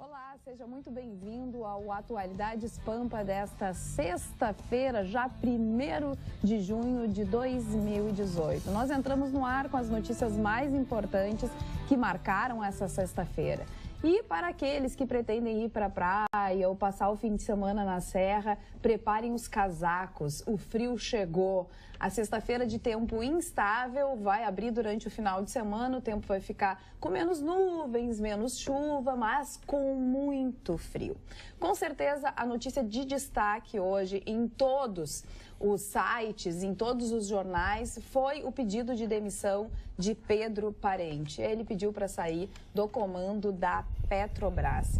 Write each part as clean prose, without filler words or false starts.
Olá, seja muito bem-vindo ao Atualidades Pampa desta sexta-feira, já 1º de junho de 2018. Nós entramos no ar com as notícias mais importantes que marcaram essa sexta-feira. E para aqueles que pretendem ir para a praia ou passar o fim de semana na serra, preparem os casacos, o frio chegou. A sexta-feira de tempo instável vai abrir durante o final de semana, o tempo vai ficar com menos nuvens, menos chuva, mas com muito frio. Com certeza, a notícia de destaque hoje em todos os sites, em todos os jornais, foi o pedido de demissão de Pedro Parente. Ele pediu para sair do comando da Petrobras.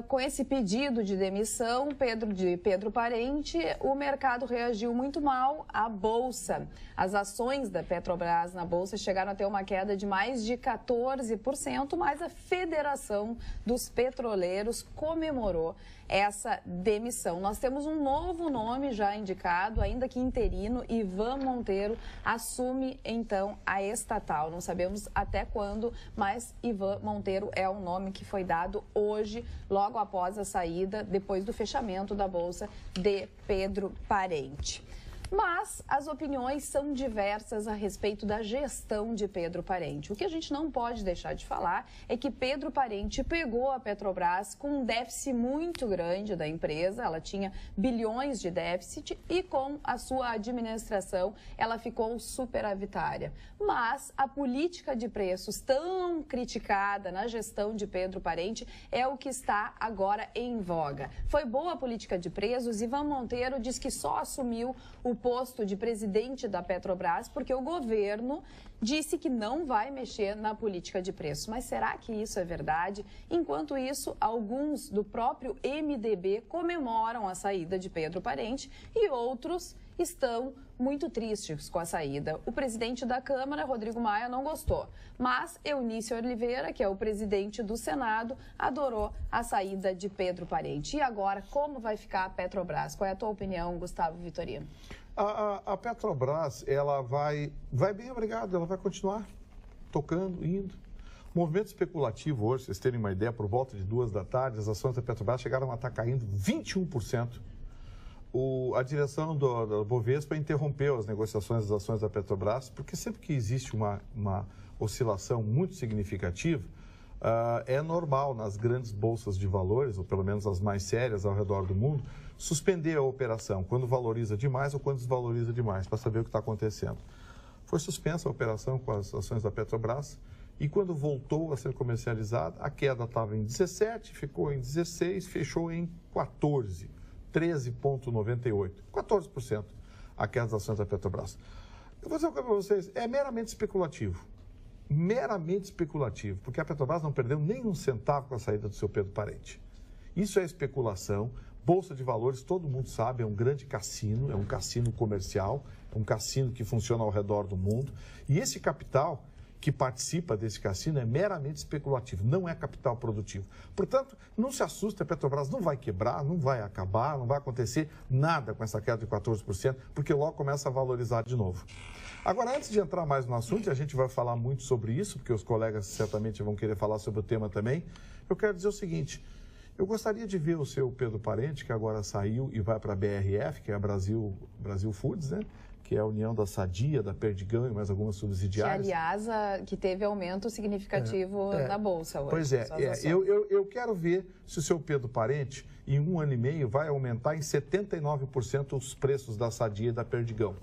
Com esse pedido de demissão de Pedro Parente, o mercado reagiu muito mal à Bolsa. As ações da Petrobras na Bolsa chegaram a ter uma queda de mais de 14%, mas a Federação dos Petroleiros comemorou essa demissão. Nós temos um novo nome já indicado, ainda que interino. Ivan Monteiro assume então a estatal. Não sabemos até quando, mas Ivan Monteiro é o nome que foi dado hoje, logo após a saída, depois do fechamento da Bolsa, de Pedro Parente. Mas as opiniões são diversas a respeito da gestão de Pedro Parente. O que a gente não pode deixar de falar é que Pedro Parente pegou a Petrobras com um déficit muito grande da empresa, ela tinha bilhões de déficit e com a sua administração ela ficou superavitária. Mas a política de preços tão criticada na gestão de Pedro Parente é o que está agora em voga. Foi boa a política de preços. Ivan Monteiro diz que só assumiu o posto de presidente da Petrobras porque o governo disse que não vai mexer na política de preços. Mas será que isso é verdade? Enquanto isso, alguns do próprio MDB comemoram a saída de Pedro Parente e outros estão muito tristes com a saída. O presidente da Câmara, Rodrigo Maia, não gostou, mas Eunício Oliveira, que é o presidente do Senado, adorou a saída de Pedro Parente. E agora, como vai ficar a Petrobras? Qual é a tua opinião, Gustavo Vitorino? A Petrobras, ela vai bem, obrigado, ela vai continuar tocando, indo. Movimento especulativo hoje, vocês terem uma ideia, por volta de 2 da tarde, as ações da Petrobras chegaram a estar caindo 21%. A direção da Bovespa interrompeu as negociações das ações da Petrobras, porque sempre que existe uma oscilação muito significativa, é normal nas grandes bolsas de valores, ou pelo menos as mais sérias ao redor do mundo, suspender a operação quando valoriza demais ou quando desvaloriza demais, para saber o que está acontecendo. Foi suspensa a operação com as ações da Petrobras e quando voltou a ser comercializada, a queda estava em 17, ficou em 16, fechou em 14. 13,98%, 14% a queda das ações da Petrobras. Eu vou dizer uma coisa para vocês, é meramente especulativo, porque a Petrobras não perdeu nem um centavo com a saída do seu Pedro Parente. Isso é especulação, Bolsa de Valores, todo mundo sabe, é um grande cassino, é um cassino comercial, é um cassino que funciona ao redor do mundo, e esse capital que participa desse cassino é meramente especulativo, não é capital produtivo. Portanto, não se assuste, a Petrobras não vai quebrar, não vai acabar, não vai acontecer nada com essa queda de 14%, porque logo começa a valorizar de novo. Agora, antes de entrar mais no assunto, e a gente vai falar muito sobre isso, porque os colegas certamente vão querer falar sobre o tema também, eu quero dizer o seguinte, eu gostaria de ver o seu Pedro Parente, que agora saiu e vai para a BRF, que é a Brasil Foods, né? Que é a união da Sadia, da Perdigão e mais algumas subsidiárias. Que, aliás, que teve aumento significativo na Bolsa hoje. Pois é, eu quero ver se o seu Pedro Parente, em 1 ano e meio, vai aumentar em 79% os preços da Sadia e da Perdigão.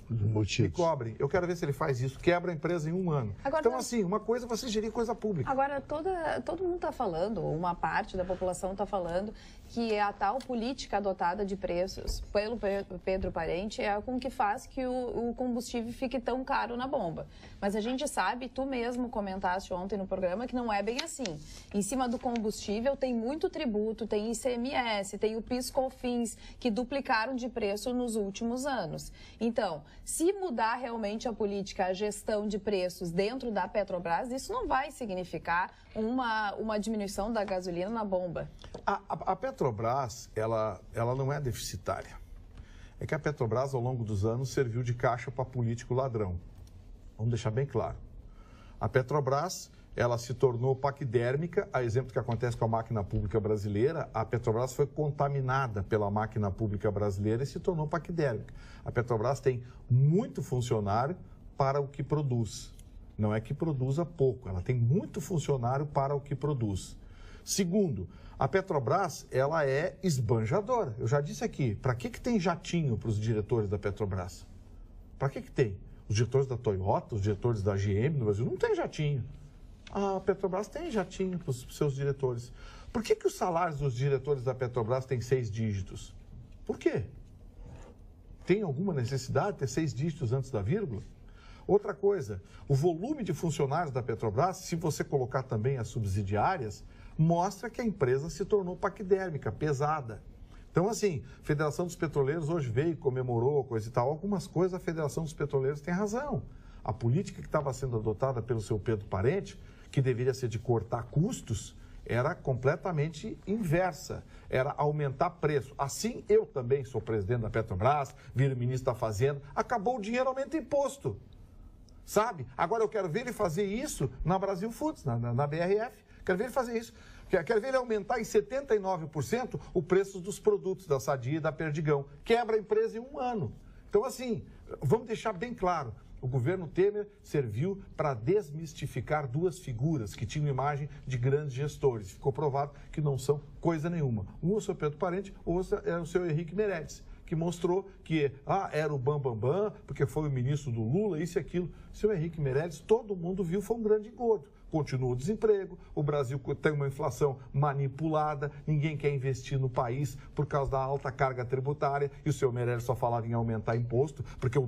E cobrem. Eu quero ver se ele faz isso, quebra a empresa em 1 ano. Agora, então, assim, uma coisa é você gerir coisa pública. Agora, todo mundo está falando, uma parte da população está falando, que a tal política adotada de preços pelo Pedro Parente é com que faz que o combustível fique tão caro na bomba. Mas a gente sabe, tu mesmo comentaste ontem no programa, que não é bem assim. Em cima do combustível tem muito tributo, tem ICMS, tem o PIS/COFINS, que duplicaram de preço nos últimos anos. Então, se mudar realmente a política, a gestão de preços dentro da Petrobras, isso não vai significar uma diminuição da gasolina na bomba. A Petrobras, ela não é deficitária. É que a Petrobras, ao longo dos anos, serviu de caixa para político ladrão. Vamos deixar bem claro. A Petrobras ela se tornou paquidérmica, a exemplo que acontece com a máquina pública brasileira, a Petrobras foi contaminada pela máquina pública brasileira e se tornou paquidérmica. A Petrobras tem muito funcionário para o que produz. Não é que produza pouco, ela tem muito funcionário para o que produz. Segundo, a Petrobras, ela é esbanjadora. Eu já disse aqui, para que tem jatinho para os diretores da Petrobras? Para que tem? Os diretores da Toyota, os diretores da GM no Brasil, não tem jatinho. A Petrobras tem jatinho para os seus diretores. Por que os salários dos diretores da Petrobras têm 6 dígitos? Por quê? Tem alguma necessidade de ter 6 dígitos antes da vírgula? Outra coisa, o volume de funcionários da Petrobras, se você colocar também as subsidiárias, mostra que a empresa se tornou paquidérmica, pesada. Então, assim, a Federação dos Petroleiros hoje veio, comemorou, coisa e tal. Algumas coisas a Federação dos Petroleiros tem razão. A política que estava sendo adotada pelo seu Pedro Parente, que deveria ser de cortar custos, era completamente inversa. Era aumentar preço. Assim, eu também sou presidente da Petrobras, viro ministro da Fazenda, acabou o dinheiro, aumenta imposto. Sabe? Agora eu quero ver ele fazer isso na Brasil Foods, na BRF. Quero ver ele fazer isso. Quero ver ele aumentar em 79% o preço dos produtos da Sadia e da Perdigão. Quebra a empresa em 1 ano. Então, assim, vamos deixar bem claro. O governo Temer serviu para desmistificar 2 figuras que tinham imagem de grandes gestores. Ficou provado que não são coisa nenhuma. Um é o seu Pedro Parente, outro é o seu Henrique Meirelles, que mostrou que era o bambambam, porque foi o ministro do Lula, isso e aquilo. Seu Henrique Meirelles, todo mundo viu, foi um grande engodo. Continua o desemprego, o Brasil tem uma inflação manipulada, ninguém quer investir no país por causa da alta carga tributária, e o seu Meirelles só falava em aumentar imposto, porque o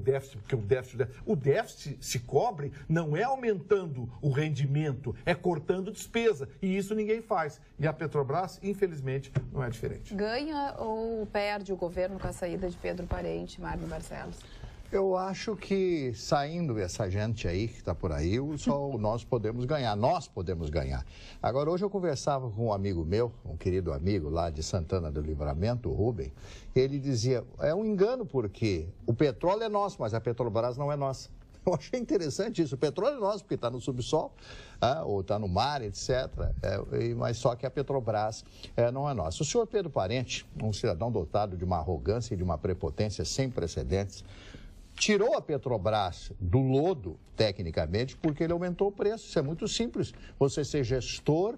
déficit se cobre não é aumentando o rendimento, é cortando despesa, e isso ninguém faz. E a Petrobras, infelizmente, não é diferente. Ganha ou perde o governo com a saída de Pedro Parente, Marne Barcelos? Eu acho que saindo essa gente aí que está por aí, só nós podemos ganhar. Nós podemos ganhar. Agora, hoje eu conversava com um amigo meu, um querido amigo lá de Santana do Livramento, o Rubem. Ele dizia, é um engano porque o petróleo é nosso, mas a Petrobras não é nossa. Eu achei interessante isso. O petróleo é nosso porque está no subsolo, ou está no mar, etc. Mas só que a Petrobras não é nossa. O senhor Pedro Parente, um cidadão dotado de uma arrogância e de uma prepotência sem precedentes, tirou a Petrobras do lodo, tecnicamente, porque ele aumentou o preço. Isso é muito simples. Você ser gestor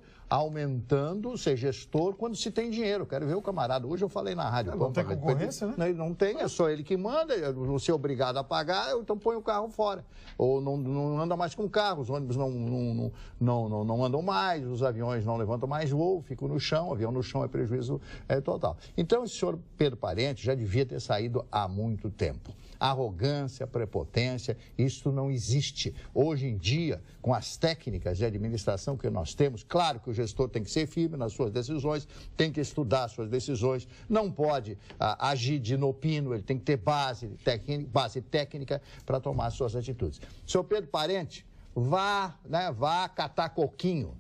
ser gestor quando se tem dinheiro. Quero ver o camarada. Hoje eu falei na rádio. Não tem concorrência, né? Não tem, é só ele que manda. Você é obrigado a pagar, então põe o carro fora. Ou não anda mais com o carro, os ônibus não andam mais, os aviões não levantam mais voo, ficam no chão, avião no chão é prejuízo total. Então, esse senhor Pedro Parente já devia ter saído há muito tempo. Arrogância, prepotência, isso não existe. Hoje em dia, com as técnicas de administração que nós temos, claro que o gestor tem que ser firme nas suas decisões, tem que estudar as suas decisões, não pode agir de inopino, ele tem que ter base técnica para tomar as suas atitudes. Senhor Pedro Parente, vá catar coquinho,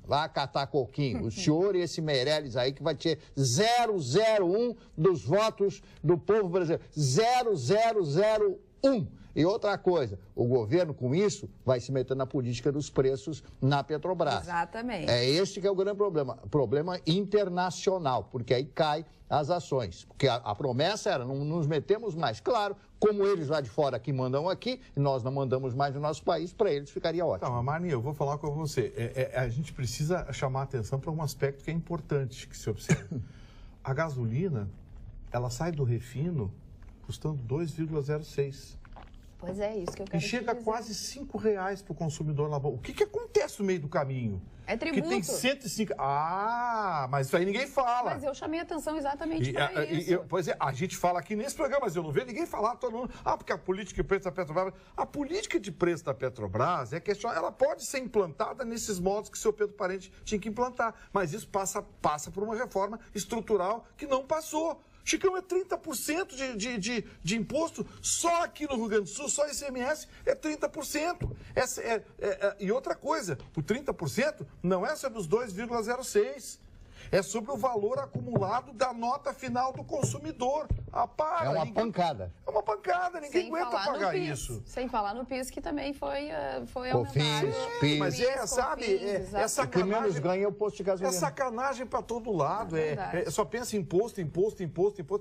O senhor e esse Meirelles aí que vai ter 001 dos votos do povo brasileiro. 0001. E outra coisa, o governo com isso vai se meter na política dos preços na Petrobras. Exatamente. É esse que é o grande problema internacional, porque aí cai as ações. Porque a promessa era, não nos metemos mais. Claro, como eles lá de fora que mandam aqui, nós não mandamos mais no nosso país, para eles ficaria ótimo. Não, Marne, eu vou falar com você. A gente precisa chamar a atenção para um aspecto que é importante que se observe. A gasolina, ela sai do refino custando 2,06. Pois é, isso que eu quero dizer. E chega a quase R$5 para o consumidor na boca. O que acontece no meio do caminho? É tributo. Que tem 105... mas isso aí ninguém fala. Mas eu chamei a atenção exatamente para isso. Pois é, a gente fala aqui nesse programa, mas eu não vejo ninguém falar, todo mundo... porque a política de preço da Petrobras... A política de preço da Petrobras é questionada, ela pode ser implantada nesses modos que o seu Pedro Parente tinha que implantar, mas isso passa por uma reforma estrutural que não passou. Chicão, é 30% de imposto, só aqui no Rio Grande do Sul, só ICMS é 30%. E outra coisa, o 30% não é sobre os 2,06%. É sobre o valor acumulado da nota final do consumidor. É uma pancada. É uma pancada, ninguém aguenta pagar isso. Sem falar no PIS, que também foi COFINS, aumentado. PIS. Mas é O que menos ganha é o posto de gasolina. É sacanagem para todo lado. Só pensa em imposto,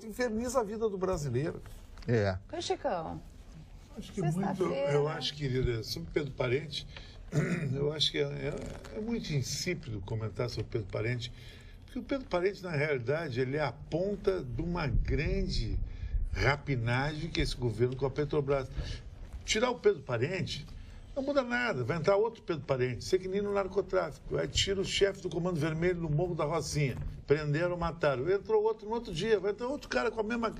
inferniza a vida do brasileiro. Ô, Chicão. Acho que eu acho, querida, sobre Pedro Parente, eu acho que é muito insípido comentar sobre Pedro Parente, porque o Pedro Parente, na realidade, ele é a ponta de uma grande rapinagem que esse governo com a Petrobras. Tirar o Pedro Parente não muda nada, vai entrar outro Pedro Parente, sei que nem no narcotráfico, aí tira o chefe do Comando Vermelho no Morro da Rocinha, prenderam, mataram, entrou outro no outro dia, vai entrar outro cara com a mesma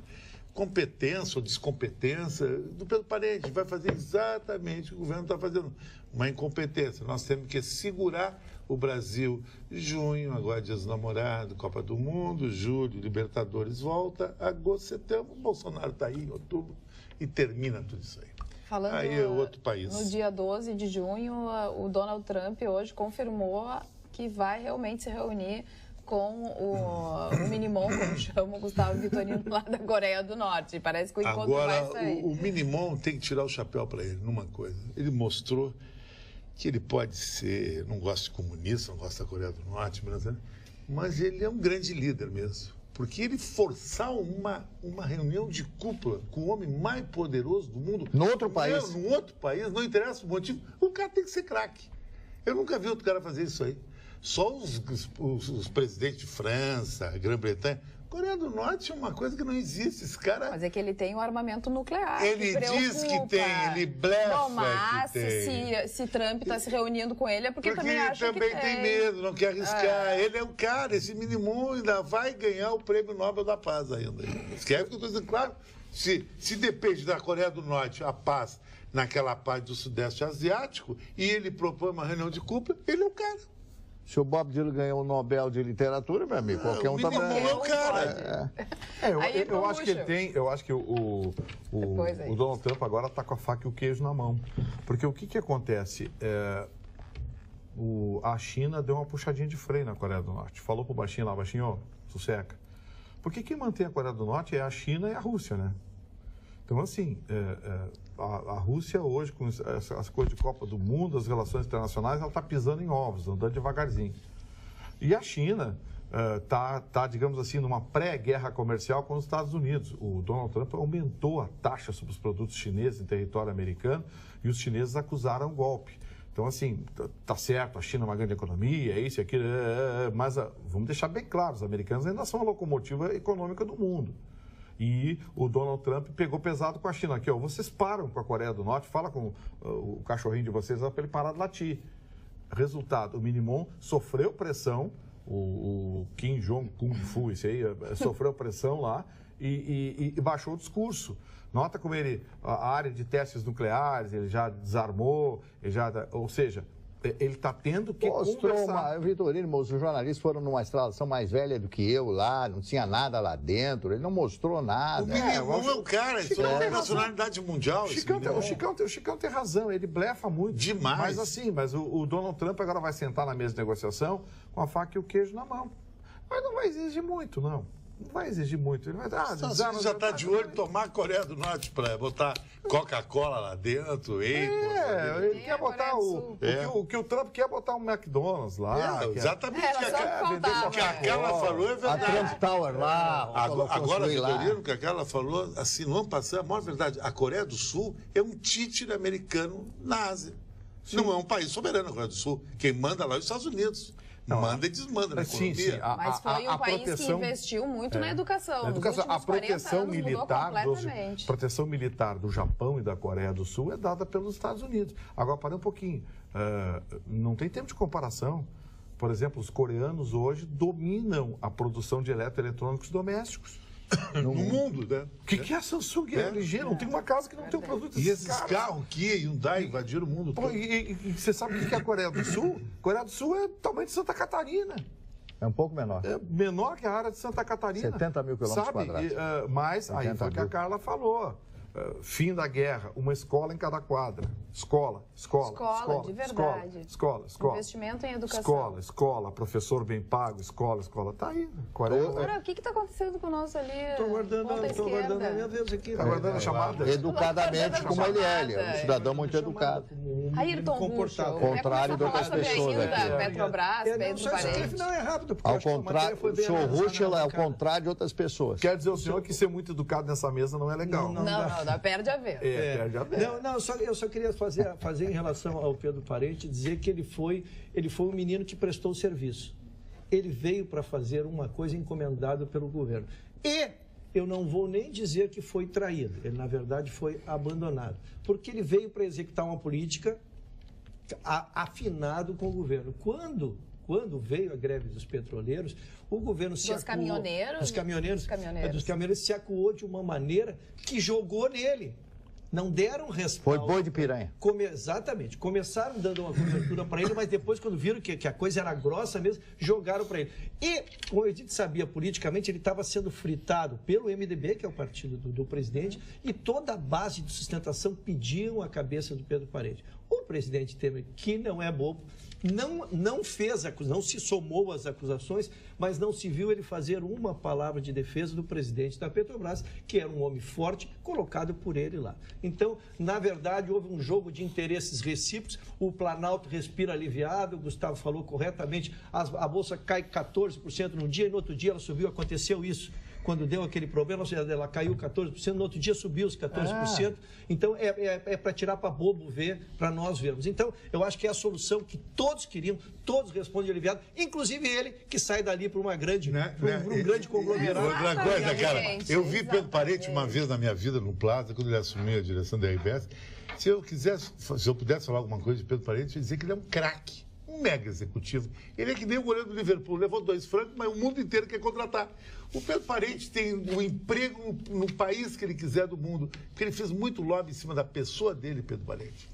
competência ou descompetência do Pedro Parente, vai fazer exatamente o que o governo está fazendo, uma incompetência. Nós temos que segurar o Brasil. Junho, agora Dia dos Namorados, Copa do Mundo, julho, Libertadores volta, agosto, setembro, o Bolsonaro está aí em outubro e termina tudo isso aí. Falando aí é outro país. No dia 12 de junho, o Donald Trump hoje confirmou que vai realmente se reunir com o Minimon, como chama o Gustavo Vitorino, lá da Coreia do Norte. Parece que o encontro vai sair. O Minimon tem que tirar o chapéu para ele numa coisa. Ele mostrou que ele pode ser, não gosta de comunista, não gosta da Coreia do Norte, mas ele é um grande líder mesmo. Porque ele forçar uma reunião de cúpula com o homem mais poderoso do mundo... No outro país. Num outro país, não interessa o motivo, o cara tem que ser craque. Eu nunca vi outro cara fazer isso aí. Só os presidentes de França, Grã-Bretanha. Coreia do Norte é uma coisa que não existe. Esse cara... Mas é que ele tem um armamento nuclear. Ele diz que tem, ele blefa. Não, mas que tem. Se Trump está se reunindo com ele é porque também acha que ele também tem medo, não quer arriscar. Ele é um cara, esse Minimum ainda vai ganhar o Prêmio Nobel da Paz ainda. Esquece que eu estou dizendo, claro, se depende da Coreia do Norte a paz naquela parte do Sudeste Asiático e ele propõe uma reunião de cúpula, ele é o cara. Se o Bob Dylan ganhou o Nobel de Literatura, meu amigo, qualquer um também. É o cara. Eu acho que ele tem. Eu acho que o Donald Trump agora está com a faca e o queijo na mão. Porque o que acontece? A China deu uma puxadinha de freio na Coreia do Norte. Falou pro baixinho lá, baixinho, sosseca. Porque quem mantém a Coreia do Norte é a China e a Rússia, né? Então, assim, a Rússia hoje, com as coisas de Copa do Mundo, as relações internacionais, ela está pisando em ovos, andando devagarzinho. E a China está, digamos assim, numa pré-guerra comercial com os Estados Unidos. O Donald Trump aumentou a taxa sobre os produtos chineses em território americano e os chineses acusaram o golpe. Então, assim, tá certo, a China é uma grande economia, é isso e aquilo, mas vamos deixar bem claro, os americanos ainda são a locomotiva econômica do mundo. E o Donald Trump pegou pesado com a China. Aqui, ó, vocês param com a Coreia do Norte, fala com o cachorrinho de vocês para ele parar de latir. Resultado, o Minimon sofreu pressão, o Kim Jong-un, esse aí, sofreu pressão lá e baixou o discurso. Nota como a área de testes nucleares, ele já desarmou, ou seja... Ele está tendo que conversar. Vitorino, os jornalistas foram numa instalação mais velha do que eu lá, não tinha nada lá dentro, ele não mostrou nada. O Minimum é um cara, isso é uma nacionalidade mundial. O Chicão tem razão, ele blefa muito. Demais. Mas o Donald Trump agora vai sentar na mesa de negociação com a faca e o queijo na mão. Mas não vai exigir muito, não. Não vai exigir muito. Ele vai já está de olho em tomar a Coreia do Norte para botar Coca-Cola lá dentro. Ele quer botar o que o Trump quer botar um McDonald's lá. Exatamente. O que a Carla falou é verdade. A Trump Tower lá. Agora, Vitorino, o que a Carla falou, assim, no ano passado, a maior verdade, a Coreia do Sul é um títere americano na Ásia. Sim. Não é um país soberano, a Coreia do Sul. Quem manda lá é os Estados Unidos. Manda e desmanda na economia. Sim. Mas foi um país que investiu muito na educação. A proteção militar do Japão e da Coreia do Sul é dada pelos Estados Unidos. Agora, parei um pouquinho. Não tem tempo de comparação. Por exemplo, os coreanos hoje dominam a produção de eletroeletrônicos domésticos. No mundo, né? O que é a Samsung e a LG? Não tem uma casa que não tem um produto desses. E esses carros Kia e Hyundai invadiram o mundo todo. E você sabe o que é a Coreia do Sul? A Coreia do Sul é tamanho de Santa Catarina. É um pouco menor. É menor que a área de Santa Catarina. 70 mil quilômetros quadrados. Mas aí foi o que a Carla falou. fim da guerra, uma escola em cada quadra. Escola, de verdade. Escola. Investimento em educação. Escola, professor bem pago, escola. Tá aí. Agora, o que está acontecendo com o nosso ali? Estou guardando a minha vez aqui. Está guardando a chamada? Educadamente, como ele é um cidadão muito educado. Ayrton Russo, contrário de outras pessoas aqui. Petrobras, Pedro Parente. Não, é rápido. Ao contrário, o senhor Russo é ao contrário de outras pessoas. Quer dizer o senhor que ser muito educado nessa mesa não é legal. Não, perde a ver. Perde a ver. Eu só queria fazer em relação ao Pedro Parente, dizer que ele foi um menino que prestou serviço. Ele veio para fazer uma coisa encomendada pelo governo. E eu não vou nem dizer que foi traído. Ele, na verdade, foi abandonado. Porque ele veio para executar uma política afinado com o governo. Quando veio a greve dos petroleiros, o governo se acuou... Dos caminhoneiros se acuou de uma maneira que jogou nele. Não deram respaldo. Foi boi de piranha. Exatamente. Começaram dando uma cobertura para ele, mas depois, quando viram que a coisa era grossa mesmo, jogaram para ele. E, como a gente sabia politicamente, ele estava sendo fritado pelo MDB, que é o partido do presidente, e toda a base de sustentação pediam a cabeça do Pedro Parente. O presidente Temer, que não é bobo, não se somou às acusações, mas não se viu ele fazer uma palavra de defesa do presidente da Petrobras, que era um homem forte, colocado por ele lá. Então, na verdade, houve um jogo de interesses recíprocos, o Planalto respira aliviado, o Gustavo falou corretamente, a Bolsa cai 14% num dia e no outro dia ela subiu, aconteceu isso. Quando deu aquele problema, ou seja, ela caiu 14%, no outro dia subiu os 14%. Então, é para tirar para bobo ver, para nós vermos. Então, eu acho que é a solução que todos queriam, todos respondem aliviado, inclusive ele, que sai dali para um grande conglomerado. Outra coisa, cara, eu vi Pedro Parente uma vez na minha vida, no Plaza, quando ele assumiu a direção da RBS. Se eu pudesse falar alguma coisa de Pedro Parente, eu ia dizer que ele é um craque. Um mega executivo. Ele é que nem o goleiro do Liverpool, levou 2 francos, mas o mundo inteiro quer contratar. O Pedro Parente tem um emprego no país que ele quiser do mundo, porque ele fez muito lobby em cima da pessoa dele, Pedro Parente.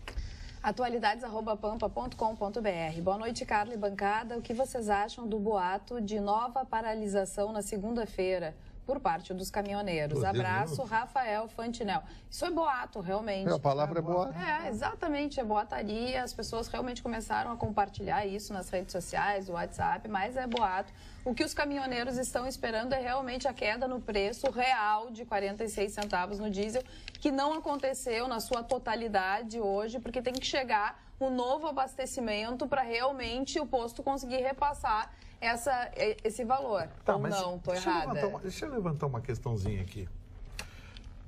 Atualidades@pampa.com.br. Boa noite, Carla e bancada. O que vocês acham do boato de nova paralisação na segunda-feira por parte dos caminhoneiros? Abraço, Rafael Fantinel. Isso é boato, realmente. A palavra é boato. Exatamente, é boataria. As pessoas realmente começaram a compartilhar isso nas redes sociais, o WhatsApp, mas é boato. O que os caminhoneiros estão esperando é realmente a queda no preço real de 46 centavos no diesel, que não aconteceu na sua totalidade hoje, porque tem que chegar um novo abastecimento para realmente o posto conseguir repassar esse valor. Tá, ou não, estou errada. Deixa eu levantar uma questãozinha aqui.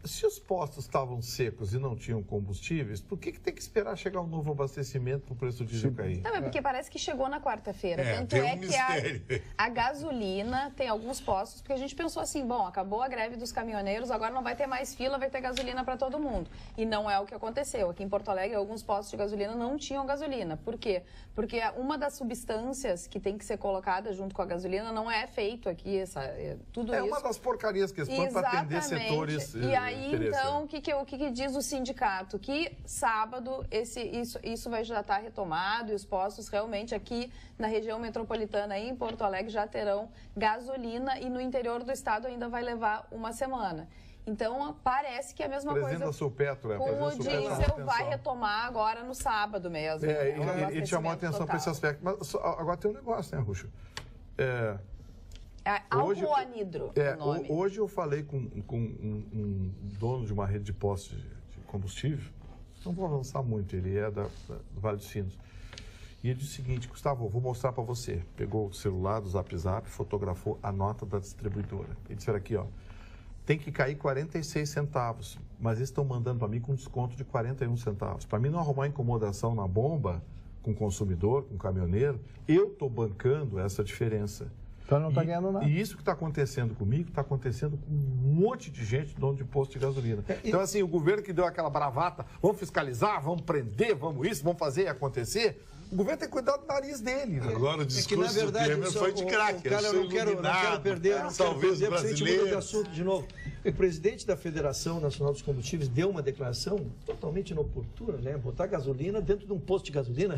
Se os postos estavam secos e não tinham combustíveis, por que tem que esperar chegar um novo abastecimento para o preço do diesel cair? Não, é porque parece que chegou na quarta-feira. Tanto é que a gasolina tem alguns postos, porque a gente pensou assim, bom, acabou a greve dos caminhoneiros, agora não vai ter mais fila, vai ter gasolina para todo mundo. E não é o que aconteceu. Aqui em Porto Alegre, alguns postos de gasolina não tinham gasolina. Por quê? Porque uma das substâncias que tem que ser colocada junto com a gasolina não é feito aqui, tudo isso. É uma das porcarias que eles põem para atender setores. E aí, então, o que diz o sindicato? Que sábado isso vai já estar retomado e os postos realmente aqui na região metropolitana e em Porto Alegre já terão gasolina e no interior do estado ainda vai levar uma semana. Então, parece que é a mesma coisa da Supetro, com o diesel vai retomar agora no sábado mesmo. Ele chamou a atenção para esse aspecto. Mas agora tem um negócio, né, Ruxo? Álcool anidro, o nome. Hoje eu falei com um dono de uma rede de postos de combustível, não vou avançar muito, ele é do Vale dos Sinos. E ele disse o seguinte: Gustavo, vou mostrar para você. Pegou o celular do Zap, fotografou a nota da distribuidora. Ele disse, olha aqui, ó, tem que cair 46 centavos, mas eles estão mandando para mim com desconto de 41 centavos. Para mim não arrumar incomodação na bomba com o consumidor, com o caminhoneiro, eu estou bancando essa diferença. Então não está ganhando nada. E isso que está acontecendo comigo, está acontecendo com um monte de gente dono de posto de gasolina. Então, assim, o governo que deu aquela bravata, vamos fiscalizar, vamos prender, vamos isso, vamos fazer acontecer, o governo tem que cuidar do nariz dele. Né? Agora o discurso do Temer foi de craque. Eu não quero perder, porque muda de assunto de novo. O presidente da Federação Nacional dos Combustíveis deu uma declaração totalmente inoportuna, né? Botar gasolina dentro de um posto de gasolina.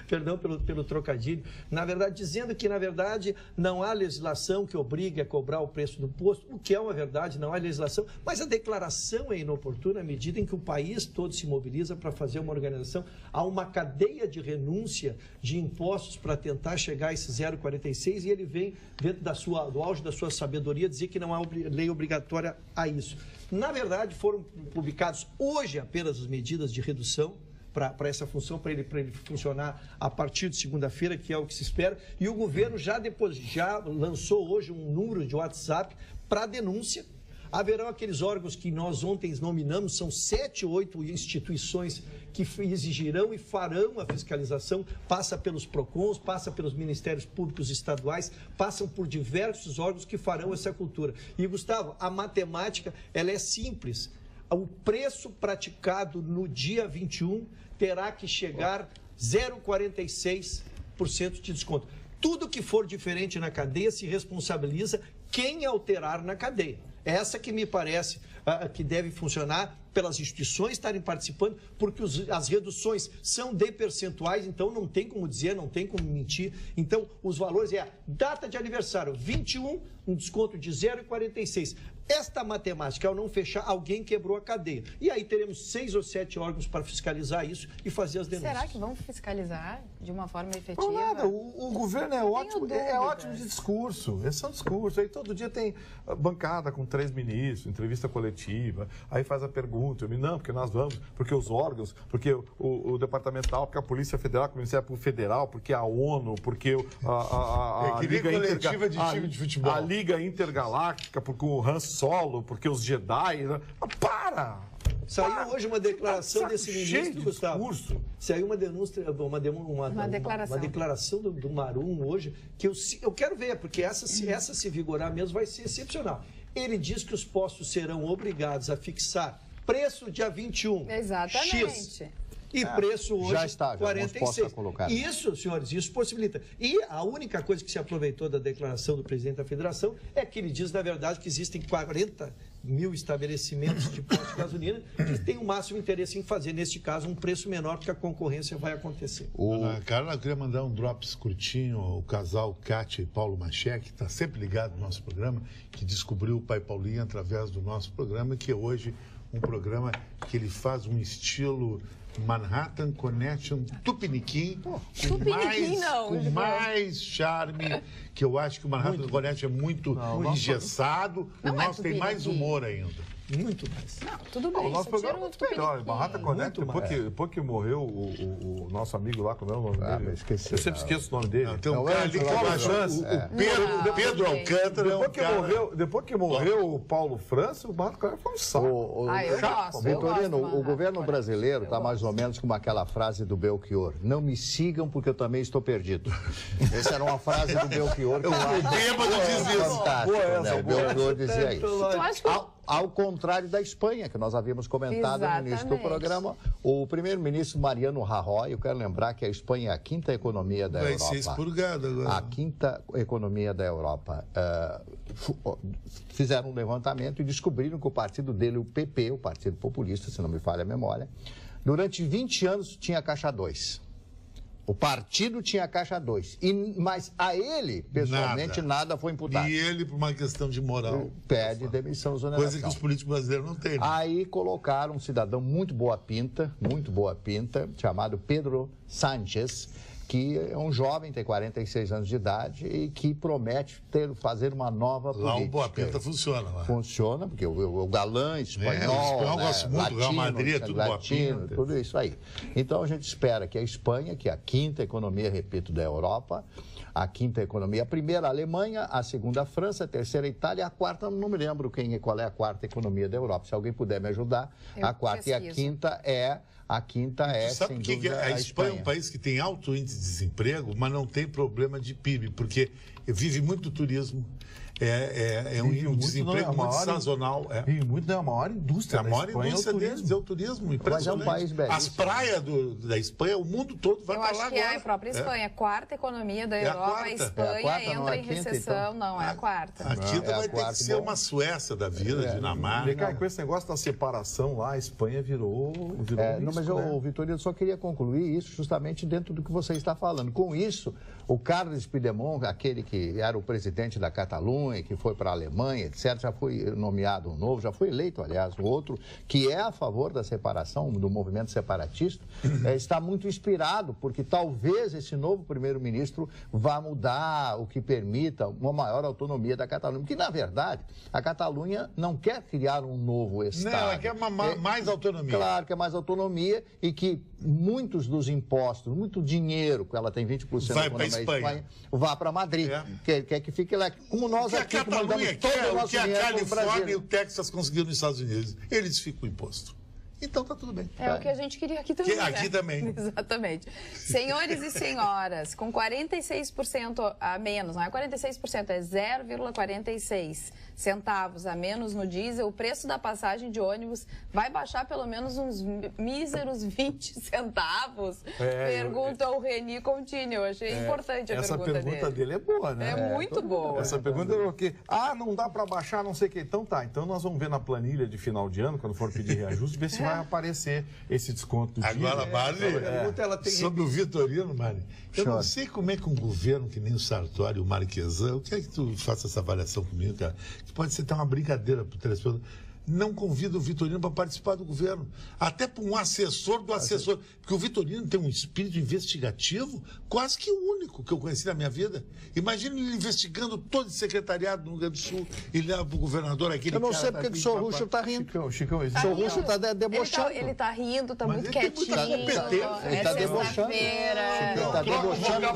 Perdão pelo trocadilho. Na verdade, dizendo que, na verdade, não há legislação que obrigue a cobrar o preço do posto, o que é uma verdade, não há legislação, mas a declaração é inoportuna à medida em que o país todo se mobiliza para fazer uma organização. Há uma cadeia de renúncia de impostos para tentar chegar a esse 0,46 e ele vem, dentro do auge da sua sabedoria, dizer que não há lei obrigatória a isso. Na verdade, foram publicados hoje apenas as medidas de redução para essa função, para ele funcionar a partir de segunda-feira, que é o que se espera. E o governo já lançou hoje um número de WhatsApp para denúncia. Haverão aqueles órgãos que nós ontem nominamos, são 7 ou 8 instituições que exigirão e farão a fiscalização, passa pelos PROCONs, passa pelos Ministérios Públicos Estaduais, passam por diversos órgãos que farão essa cultura. E, Gustavo, a matemática, ela é simples. O preço praticado no dia 21 terá que chegar 0,46% de desconto. Tudo que for diferente na cadeia se responsabiliza quem alterar na cadeia. Essa que me parece que deve funcionar pelas instituições estarem participando, porque as reduções são de percentuais, então não tem como dizer, não tem como mentir. Então, os valores é a data de aniversário, 21, um desconto de 0,46. Esta matemática, ao não fechar, alguém quebrou a cadeia. E aí teremos 6 ou 7 órgãos para fiscalizar isso e fazer as denúncias. Será que vão fiscalizar de uma forma efetiva? Não, nada. O governo é ótimo de discurso. Esse é um discurso. Aí todo dia tem bancada com 3 ministros, entrevista coletiva, aí faz a pergunta, não, porque nós vamos, porque os órgãos, porque o departamental, porque a Polícia Federal, porque o Ministério Federal, porque a ONU, porque a Liga coletiva de time de futebol. A Liga Intergaláctica, porque o Han Solo, porque os Jedi. Para! Saiu hoje uma declaração desse ministro, Gustavo. Discurso. Saiu uma declaração do Marum hoje, que eu quero ver, porque essa se vigorar mesmo vai ser excepcional. Ele diz que os postos serão obrigados a fixar preço dia 21, exatamente. X, e preço hoje já está, 46. Isso, senhores, isso possibilita. E a única coisa que se aproveitou da declaração do presidente da Federação é que ele diz, na verdade, que existem 40 mil estabelecimentos de posto de gasolina que têm o máximo interesse em fazer, neste caso, um preço menor, porque a concorrência vai acontecer. Carla, eu queria mandar um drops curtinho ao casal Kátia e Paulo Machek, que está sempre ligado no nosso programa, que descobriu o Pai Paulinho através do nosso programa, que é hoje um programa que ele faz um estilo Manhattan Connection Tupiniquim, com mais charme, que eu acho que o Manhattan Connection é muito engessado, o nosso tem mais humor ainda. Muito mais. Não, tudo bem. O nosso programa é muito melhor. Manhattan Connection, depois que morreu o nosso amigo lá, como é o nome dele? Esqueci. Eu sempre esqueço o nome dele. Tem um cara ali que o Pedro Alcântara. Depois que morreu o Paulo França, o Manhattan Connection foi um saco. Eu gosto. Vitorino, o governo brasileiro está mais ou menos como aquela frase do Belchior: não me sigam porque eu também estou perdido. Essa era uma frase do Belchior. O bêbado diz isso. Fantástico, né? O Belchior dizia isso. Tu acha que... Ao contrário da Espanha, que nós havíamos comentado no início do programa, o primeiro-ministro Mariano Rajoy, eu quero lembrar que a Espanha é a 5ª economia da Europa. Vai ser expurgado agora. A 5ª economia da Europa. Fizeram um levantamento e descobriram que o partido dele, o PP, o Partido Populista, se não me falha a memória, durante 20 anos tinha caixa 2. O partido tinha caixa 2, mas a ele, pessoalmente, nada foi imputado. E ele, por uma questão de moral, pede demissão, exoneração. coisa que os políticos brasileiros não têm. Né? Aí colocaram um cidadão muito boa pinta, chamado Pedro Sánchez, que é um jovem, tem 46 anos de idade e que promete fazer uma nova política. Lá o Boa Pinta funciona. Lá. Funciona, porque o galã espanhol, eu gosto muito, latino, Real Madrid, tudo Boa Pinta. Tudo isso aí. Então a gente espera que a Espanha, que é a 5ª economia, repito, da Europa, a 5ª economia, a primeira a Alemanha, a 2ª a França, a 3ª a Itália, a 4ª, não me lembro qual é a 4ª economia da Europa. Se alguém puder me ajudar, a 4ª e a 5ª é... A 5ª é, sem dúvida, a Espanha é um país que tem alto índice de desemprego, mas não tem problema de PIB, porque vive muito do turismo, É um desemprego muito sazonal. E muito é a maior indústria da Espanha. A maior indústria deles é o turismo. Mas é um país belíssimo. As praias da Espanha, o mundo todo vai para lá agora. Eu acho que é a própria Espanha. A quarta economia da Europa, a Espanha entra em recessão. Não, é a quarta. A quinta vai ter que ser uma Suécia da vida, Dinamarca. Com esse negócio da separação lá, a Espanha virou não, mas o Vitorino, só queria concluir isso justamente dentro do que você está falando. Com isso, o Carles Puigdemont, aquele que era o presidente da Catalunha, que foi para a Alemanha, etc., já foi nomeado um novo, já foi eleito, aliás, o outro, que é a favor da separação, do movimento separatista, está muito inspirado, porque talvez esse novo primeiro-ministro vá mudar o que permita uma maior autonomia da Catalunha. Porque, na verdade, a Catalunha não quer criar um novo Estado. Não, ela quer mais autonomia. Claro, que é mais autonomia e que muitos dos impostos, muito dinheiro, que ela tem 20% vai para a Espanha, vá para Madrid, quer que fique lá. Como nós aqui, que mandamos todo o nosso dinheiro para o Brasil. O que a Califórnia e o Texas conseguiram nos Estados Unidos, eles ficam imposto. Então tá tudo bem. É o que a gente queria aqui também. Aqui também. Exatamente. Senhores e senhoras, com 46% a menos, não é 46%, é 0,46 centavos a menos no diesel, o preço da passagem de ônibus vai baixar pelo menos uns míseros 20 centavos? Pergunta o Reni Contini. Eu achei importante a pergunta dele. Essa pergunta dele é boa, né? É muito boa. Essa pergunta é o quê? Não dá para baixar, não sei o quê. Então tá, então nós vamos ver na planilha de final de ano, quando for pedir reajuste, ver se vai aparecer esse desconto do diesel. Agora, Mari, sobre o Vitorino, Mari, eu não sei como é que um governo que nem o Sartori, o Marquesan, eu quero que tu faça essa avaliação comigo, cara, que pode ser até uma brincadeira para o telespectador, não convida o Vitorino para participar do governo. Até para um assessor do assessor. Porque o Vitorino tem um espírito investigativo quase que único que eu conheci na minha vida. Imagina ele investigando todo esse secretariado no Rio Grande do Sul e leva para o governador aquele Eu não sei porque o senhor Ruxo está rindo. Chicão, o senhor Ruxo está debochando. Ele está rindo, está muito quietinho. Ele está debochando. Ele está debochando.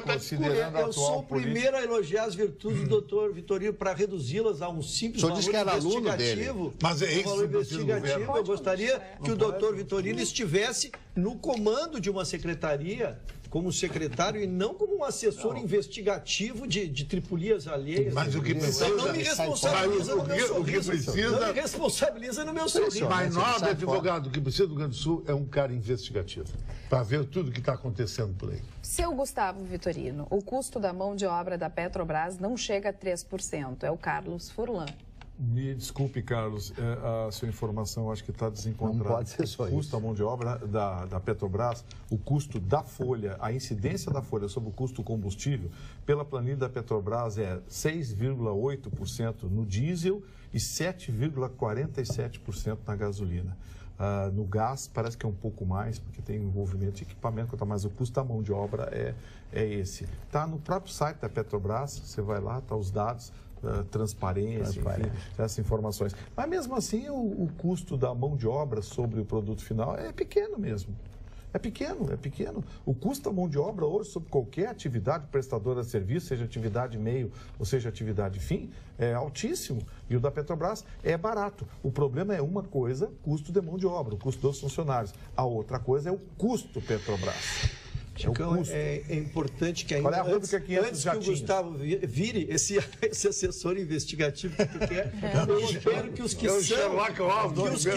Considerando eu sou o primeiro a elogiar as virtudes do doutor Vitorino para reduzi-las a um simples valor investigativo. Mas é isso, eu gostaria que o doutor Vitorino estivesse no comando de uma secretaria como secretário e não como um assessor investigativo de tripulias alheias. Mas o que precisa... Não me responsabiliza no meu sorriso. O que precisa... Não me responsabiliza no meu sorriso. Mas nós, advogado, o que precisa do Rio Grande do Sul é um cara investigativo, para ver tudo o que está acontecendo por aí. Seu Gustavo Vitorino, o custo da mão de obra da Petrobras não chega a 3%. É o Carlos Furlan. Me desculpe, Carlos, a sua informação acho que está desencontrada. Não pode ser só isso. O custo da mão de obra da Petrobras, o custo da folha, a incidência da folha sobre o custo do combustível, pela planilha da Petrobras é 6,8% no diesel e 7,47% na gasolina. No gás parece que é um pouco mais, porque tem envolvimento de equipamento, mas o custo da mão de obra é esse. Está no próprio site da Petrobras, você vai lá, está os dados, transparência, enfim, essas informações. Mas mesmo assim, o custo da mão de obra sobre o produto final é pequeno mesmo. É pequeno. O custo da mão de obra hoje, sobre qualquer atividade prestadora de serviço, seja atividade meio ou seja atividade fim, é altíssimo. E o da Petrobras é barato. O problema é uma coisa, custo de mão de obra, o custo dos funcionários. A outra coisa é o custo Petrobras. Chicão, é importante que ainda antes que o Gustavo vire esse assessor investigativo que tu quer, eu espero que os que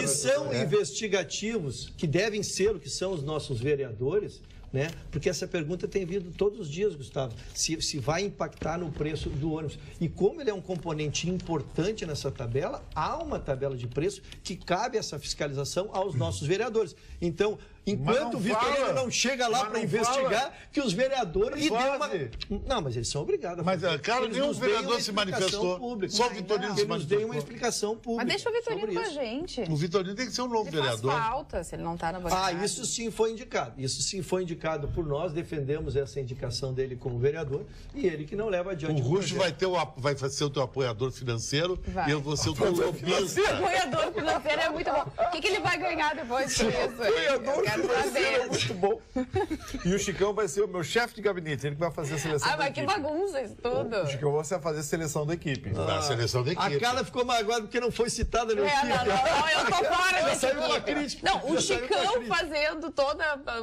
são investigativos, que devem ser o que são os nossos vereadores, né? Porque essa pergunta tem vindo todos os dias, Gustavo, se vai impactar no preço do ônibus. E como ele é um componente importante nessa tabela, há uma tabela de preço que cabe essa fiscalização aos nossos vereadores. Então, enquanto o Vitorino não chega lá para investigar, que os vereadores dêem uma... Não, mas eles são obrigados. Mas, cara, nenhum vereador se manifestou. Pública. Só o Vitorino se manifestou. Eles deem uma explicação pública. Mas deixa o Vitorino com a gente. O Vitorino tem que ser um novo vereador. Faz falta, se ele não está na bancada. Isso sim foi indicado. Isso sim foi indicado por nós, defendemos essa indicação dele como vereador e ele que não leva adiante. O Ruxo vai ser o teu apoiador financeiro e eu vou ser o teu lobista. Apoiador financeiro é muito bom. O que ele vai ganhar depois disso? quero vai ser saber. muito bom. E o Chicão vai ser o meu chefe de gabinete, ele que vai fazer a seleção da Mas equipe. que bagunça isso tudo. O Chicão vai fazer a seleção da equipe. A seleção da equipe. A Carla ficou magoada porque não foi citada no Não, eu tô fora Já desse saiu uma equipe. crítica. Não, o Já saiu uma Chicão crítica. fazendo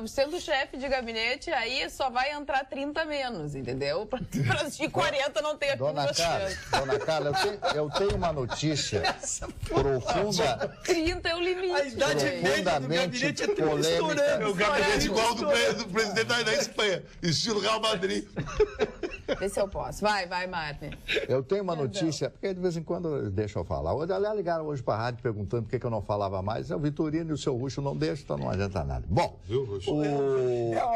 sendo chefe de gabinete, aí só vai entrar 30 menos, entendeu? Para de 40 não ter Dona Carla, eu tenho uma notícia profunda, 30 é o limite. A idade gente. média do gabinete é 30 polêmica. estourando. É o gabinete igual do presidente da Espanha, estilo Real Madrid. Vê se eu posso. Vai, Marne. Eu tenho uma notícia, porque de vez em quando deixa eu falar. Aliás, ligaram hoje para a rádio perguntando por que eu não falava mais. O Vitorino e o seu Ruxo não deixam, então não adianta nada. Bom, Viu, Ruxo?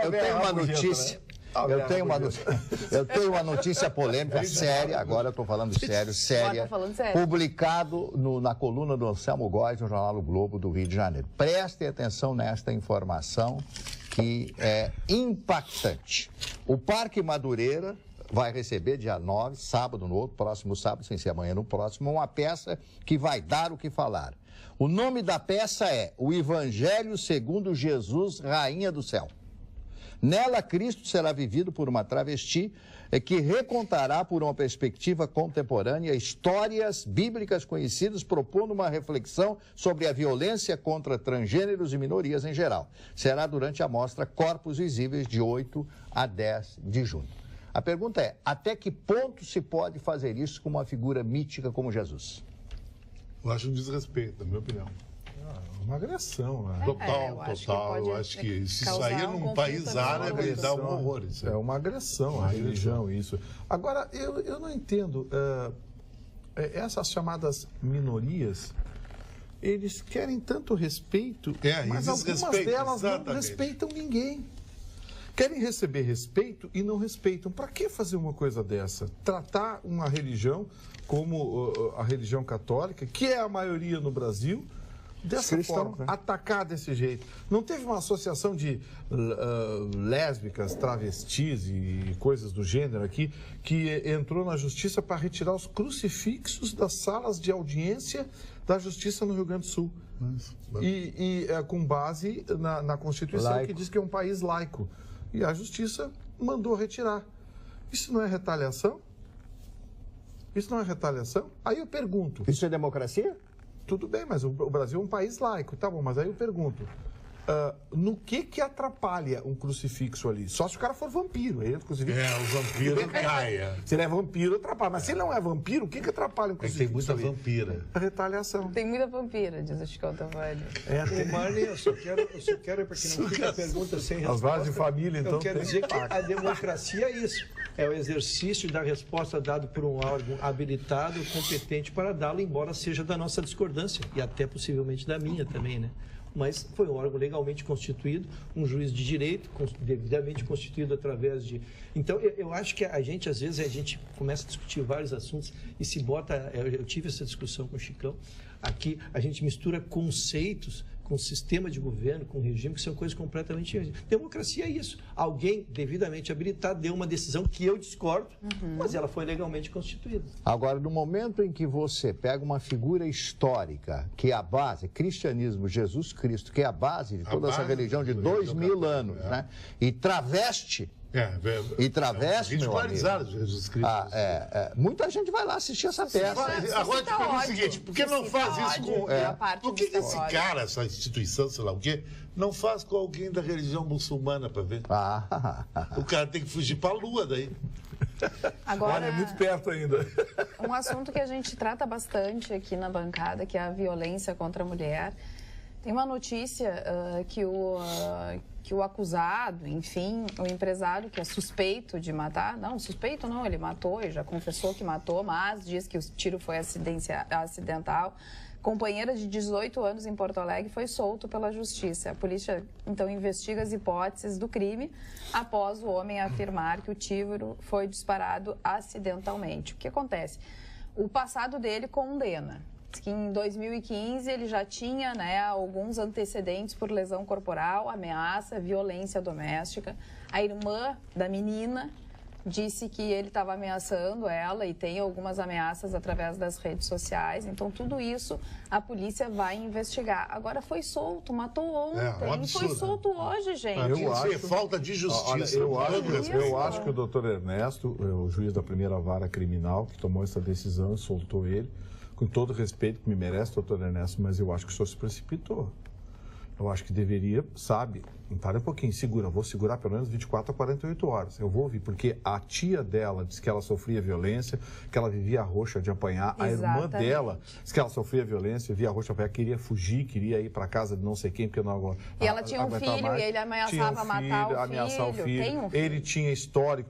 eu tenho uma notícia. Eu tenho uma notícia polêmica, séria, agora eu estou falando séria, Tá falando sério. publicado na coluna do Anselmo Góes, no jornal O Globo do Rio de Janeiro. Prestem atenção nesta informação que é impactante. O Parque Madureira vai receber dia 9, sábado no outro, próximo sábado, sem ser amanhã no próximo, uma peça que vai dar o que falar. O nome da peça é O Evangelho segundo Jesus, Rainha do Céu. Nela, Cristo será vivido por uma travesti que recontará, por uma perspectiva contemporânea, histórias bíblicas conhecidas, propondo uma reflexão sobre a violência contra transgêneros e minorias em geral. Será durante a mostra Corpos Visíveis, de 8 a 10 de junho. A pergunta é, até que ponto se pode fazer isso com uma figura mítica como Jesus? Eu acho um desrespeito, na minha opinião. Uma agressão, né? Total. pode Eu acho que se causar sair um num conflito país também. árabe, ele dá um horror. Isso. É uma agressão à religião, isso. Agora, eu não entendo. Essas chamadas minorias, eles querem tanto respeito, mas algumas respeito, delas exatamente. não respeitam ninguém. Querem receber respeito e não respeitam. Para que fazer uma coisa dessa? Tratar uma religião como a religião católica, que é a maioria no Brasil, dessa Cristãos, forma, né? atacar desse jeito. Não teve uma associação de lésbicas, travestis e coisas do gênero aqui, que entrou na justiça para retirar os crucifixos das salas de audiência da justiça no Rio Grande do Sul. Com base na Constituição, Laico. que diz que é um país laico. E a justiça mandou retirar. Isso não é retaliação? Isso não é retaliação? Aí eu pergunto... Isso é democracia? Tudo bem, mas o Brasil é um país laico, tá bom, mas aí eu pergunto, no que atrapalha um crucifixo ali? Só se o cara for vampiro, aí o crucifixo... O vampiro caia. Se ele é vampiro, atrapalha, mas se ele não é vampiro, o que atrapalha um Tem crucifixo muita ali? vampira. A retaliação. Tem muita vampira, diz o Chicão Tavares. O Marley, eu só quero para que não fique a pergunta sem resposta. As varas de família, então... Eu quero dizer que a democracia é isso. É o exercício da resposta dado por um órgão habilitado, competente para dá-lo, embora seja da nossa discordância, e até possivelmente da minha também, né? Mas foi um órgão legalmente constituído, um juiz de direito, devidamente constituído através de... Então, eu acho que a gente, às vezes, a gente começa a discutir vários assuntos e se bota... Eu tive essa discussão com o Chicão. Aqui, a gente mistura conceitos com sistema de governo, com regime, que são coisas completamente diferentes. Democracia é isso. Alguém devidamente habilitado deu uma decisão que eu discordo, mas ela foi legalmente constituída. Agora, no momento em que você pega uma figura histórica, que é a base, cristianismo, Jesus Cristo, que é a base de toda essa religião de 2000 anos, né? E traveste... E traveste, meu amigo. Jesus Cristo. Muita gente vai lá assistir essa peça. Agora eu te pergunto o seguinte, por que não faz isso com... Por que esse ódio. cara, essa instituição, sei lá o quê, não faz com alguém da religião muçulmana para ver? O cara tem que fugir para a lua daí. Agora, Olha, é muito perto ainda. um assunto que a gente trata bastante aqui na bancada, que é a violência contra a mulher. Tem uma notícia que o acusado, enfim, o empresário que é suspeito de matar, não, suspeito não, ele matou, ele já confessou que matou, mas diz que o tiro foi acidental. Companheira de 18 anos em Porto Alegre foi solto pela justiça. A polícia, então, investiga as hipóteses do crime após o homem afirmar que o tiro foi disparado acidentalmente. O que acontece? O passado dele condena. Que em 2015 ele já tinha, né, alguns antecedentes por lesão corporal, ameaça, violência doméstica. A irmã da menina disse que ele estava ameaçando ela e tem algumas ameaças através das redes sociais. Então, tudo isso a polícia vai investigar. Agora, foi solto, matou ontem, um absurdo, foi solto hoje, gente. Eu acho, falta de justiça. Olha, eu acho que o doutor Ernesto, o juiz da primeira vara criminal, que tomou essa decisão e soltou ele, com todo o respeito que me merece, doutor Ernesto, mas eu acho que o senhor se precipitou. Eu acho que deveria, sabe, para um pouquinho, vou segurar pelo menos 24 a 48 horas. Eu vou ouvir, porque a tia dela disse que ela sofria violência, que ela vivia roxa de apanhar. Exatamente. A irmã dela disse que ela sofria violência, vivia roxa de apanhar, queria fugir, queria ir para casa de não sei quem, porque não E ela tinha um filho mais. e ele ameaçava ameaçar o filho. Tem um filho. Ele tinha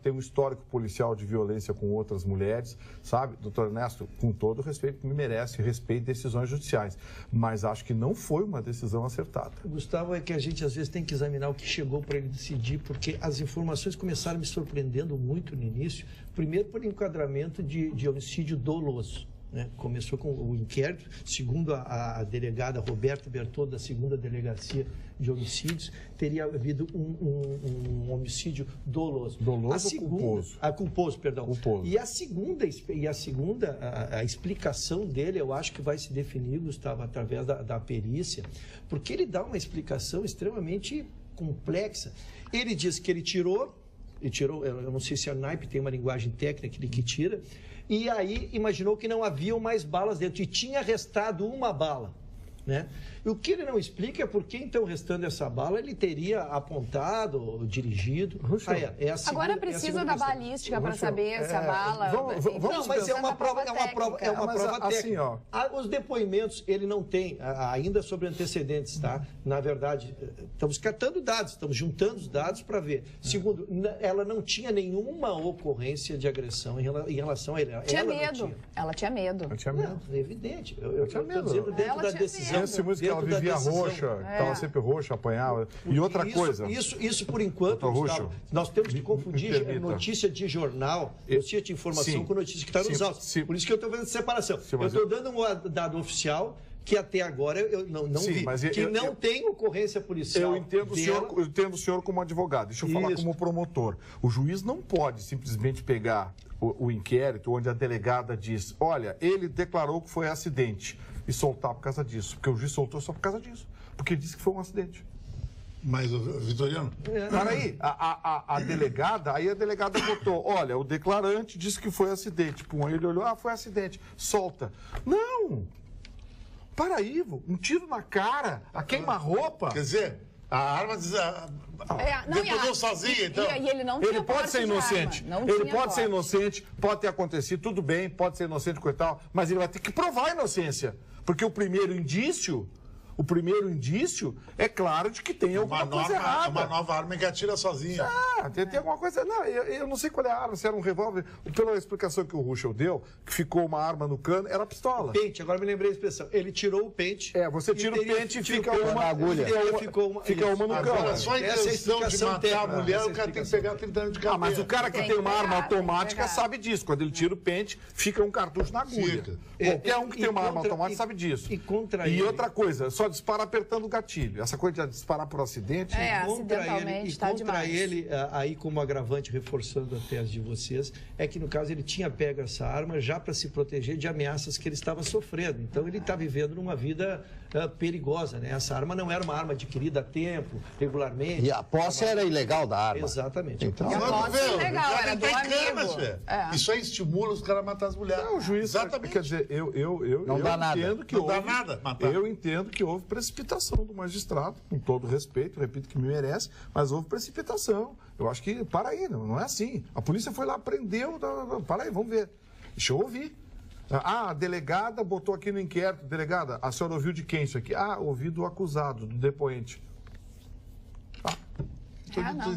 tem um histórico policial de violência com outras mulheres, sabe? Doutor Ernesto, com todo o respeito que me merece, respeito decisões judiciais. Mas acho que não foi uma decisão acertada. Gustavo, é que a gente às vezes tem que examinar o que chegou para ele decidir, porque as informações começaram me surpreendendo muito no início. Primeiro, por enquadramento de homicídio doloso. Né? Começou com o inquérito, segundo a delegada Roberta Bertoldo, da 2ª Delegacia de Homicídios, teria havido um homicídio doloso. Doloso ou culposo? Culposo, perdão. Culposo. E a segunda explicação dele, eu acho que vai se definir, Gustavo, através da perícia, porque ele dá uma explicação extremamente complexa. Ele diz que ele tirou, eu não sei se a naipe tem uma linguagem técnica que tira, e aí imaginou que não haviam mais balas dentro, e tinha restado uma bala, né? E o que ele não explica é por que, então, restando essa bala, ele teria apontado, dirigido. Agora precisa da balística para saber se a bala... Não, mas é uma prova técnica. Assim, ó. Os depoimentos, ele não tem, ainda sobre antecedentes, tá? Na verdade, estamos catando dados, estamos juntando os dados para ver. Segundo, ela não tinha nenhuma ocorrência de agressão em relação a ele. Ela tinha medo. Eu tinha medo. Não, é evidente. Eu estou dizendo dentro da decisão. Esse música ela vivia roxa, estava sempre roxa, apanhava. E outra coisa... Isso por enquanto, Gustavo, nós temos que confundir notícia de jornal, notícia de informação com notícia que está nos autos. Por isso que eu estou vendo separação. Eu estou dando um dado oficial que até agora eu não vi, mas não tem ocorrência policial. Eu entendo o senhor como advogado, deixa eu falar como promotor. O juiz não pode simplesmente pegar o inquérito onde a delegada diz, olha, ele declarou que foi acidente, e soltar por causa disso, porque o juiz soltou só por causa disso, porque disse que foi um acidente. Mas, Vitoriano... Peraí, a delegada botou, olha, o declarante disse que foi acidente. Pum, ele olhou, foi acidente, solta. Não! Para aí, um tiro na cara, a queima-roupa. Quer dizer, a arma detonou sozinha, então. E ele não tinha pode ser inocente. Ele pode ser inocente, pode ter acontecido, tudo bem, pode ser inocente, coitado, mas ele vai ter que provar a inocência. Porque o primeiro indício é claro de que tem alguma coisa errada. Uma nova arma que atira sozinha. Tem alguma coisa... Não, eu não sei qual é a arma, se era um revólver. Pela explicação que o Ruschel deu, que ficou uma arma no cano, era pistola. Pente, agora me lembrei da expressão. Ele tirou o pente. Você tira o pente e fica uma agulha. Fica uma no cano. Agora, só a intenção de matar a mulher, o cara tem que pegar 30 anos de cadeia. Mas o cara que tem uma arma automática sabe disso. Quando ele tira o pente, fica um cartucho na agulha. Qualquer um que tem uma arma automática sabe disso. E outra coisa, só dispara apertando o gatilho. Essa coisa de disparar por acidente... acidentalmente está demais. Contra ele, aí como agravante, reforçando a tese de vocês, é que no caso ele tinha pego essa arma já para se proteger de ameaças que ele estava sofrendo. Então ele está vivendo numa vida perigosa, né? Essa arma não era uma arma adquirida a tempo, regularmente. E a posse era ilegal da arma. Exatamente. Então, a posse é ilegal, era do amigo. Isso aí estimula os caras a matar as mulheres. Não, o juiz... Exatamente. Quer dizer, não dá nada. Não dá nada matar. Eu entendo que houve precipitação do magistrado, com todo respeito, repito que me merece, mas houve precipitação. Eu acho que, para aí, não é assim. A polícia foi lá, prendeu, para aí, vamos ver. Deixa eu ouvir. A delegada botou aqui no inquérito, delegada, a senhora ouviu de quem isso aqui? Ouvi do acusado, do depoente.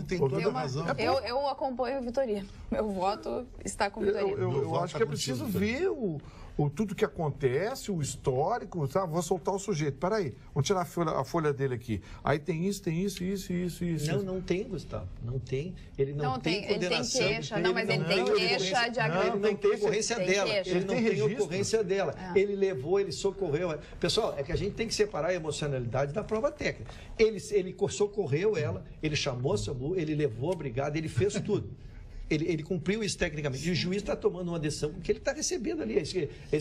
Tem toda a razão. Eu acompanho o Vitorino. Meu voto está com o Vitorino. Eu acho que é preciso ver tudo que acontece, o histórico, tá? Vou soltar o sujeito. Peraí, vou tirar a folha dele aqui. Aí tem isso. Não tem, Gustavo. Não tem. Ele não tem condenação. Ele tem queixa. Não, mas ele tem queixa de agravamento. Ele não tem ocorrência dela. Ele não tem ocorrência dela. Ele levou, ele socorreu. Pessoal, é que a gente tem que separar a emocionalidade da prova técnica. Ele socorreu ela, ele chamou a SAMU, ele levou a brigada, ele fez tudo. Ele cumpriu isso tecnicamente. E o juiz está tomando uma decisão porque ele está recebendo ali. É isso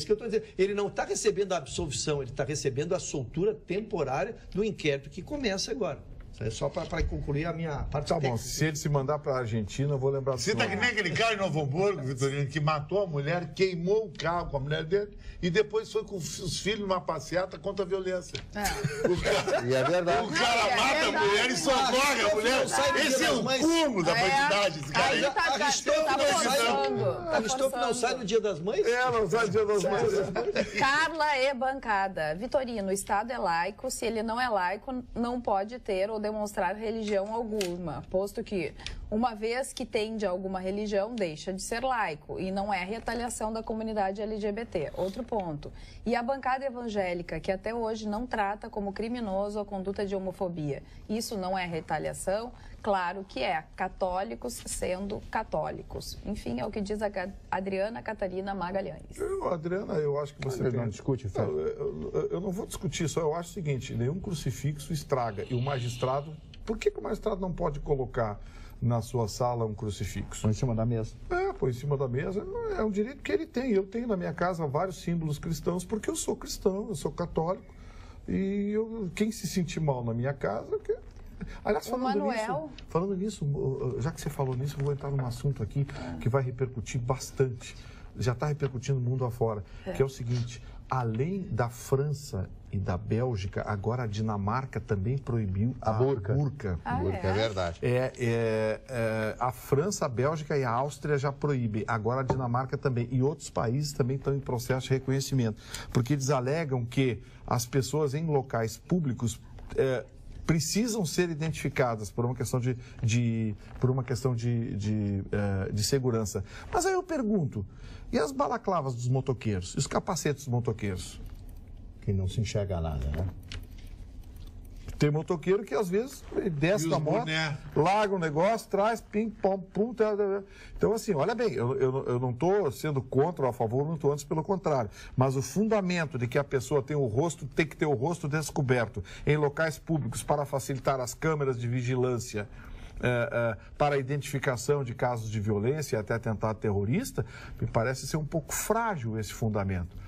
que eu estou dizendo. Ele não está recebendo a absolvição, ele está recebendo a soltura temporária do inquérito que começa agora. É só para concluir a minha parte Tá técnica. bom, se ele se mandar para a Argentina, eu vou lembrar do Você tá que nem aquele cara em Novo Hamburgo, Vitorino, que matou a mulher, queimou o carro com a mulher dele e depois foi com os filhos numa passeata contra a violência. O cara, E é verdade. o cara mata a mulher e socorre a mulher. Esse é o cúmulo da quantidade. Esse cara Aí Aristófanes não sai no Dia das Mães? Não sai Dia das Mães. Carla e bancada. Vitorino, o Estado é laico. Se ele não é laico, não pode ter ou demonstrar religião alguma, posto que, uma vez que tende a alguma religião, deixa de ser laico e não é retaliação da comunidade LGBT. Outro ponto. E a bancada evangélica, que até hoje não trata como criminoso a conduta de homofobia. Isso não é retaliação? Claro que é. Católicos sendo católicos. Enfim, é o que diz a Adriana Catarina Magalhães. Adriana, eu acho que você não discute, Fé. eu não vou discutir, só eu acho o seguinte, nenhum crucifixo estraga. E o magistrado, por que o magistrado não pode colocar na sua sala um crucifixo? Põe em cima da mesa. Põe em cima da mesa, é um direito que ele tem. Eu tenho na minha casa vários símbolos cristãos, porque eu sou cristão, eu sou católico. E quem se sentir mal na minha casa... Aliás, falando nisso, já que você falou nisso, eu vou entrar num assunto aqui que vai repercutir bastante. Já está repercutindo no mundo afora, que é o seguinte, além da França e da Bélgica, agora a Dinamarca também proibiu a burca. É verdade. A França, a Bélgica e a Áustria já proíbem. Agora a Dinamarca também. E outros países também estão em processo de reconhecimento. Porque eles alegam que as pessoas em locais públicos precisam ser identificadas por uma questão de segurança. Mas aí eu pergunto, e as balaclavas dos motoqueiros? E os capacetes dos motoqueiros? Que não se enxerga nada, né? Tem motoqueiro que às vezes desce da moto, larga um negócio, traz, pim, pom, pum. Então, assim, olha bem, eu não estou sendo contra ou a favor, não estou antes, pelo contrário. Mas o fundamento de que a pessoa tem que ter o rosto descoberto em locais públicos para facilitar as câmeras de vigilância, para a identificação de casos de violência e até atentado terrorista, me parece ser um pouco frágil esse fundamento.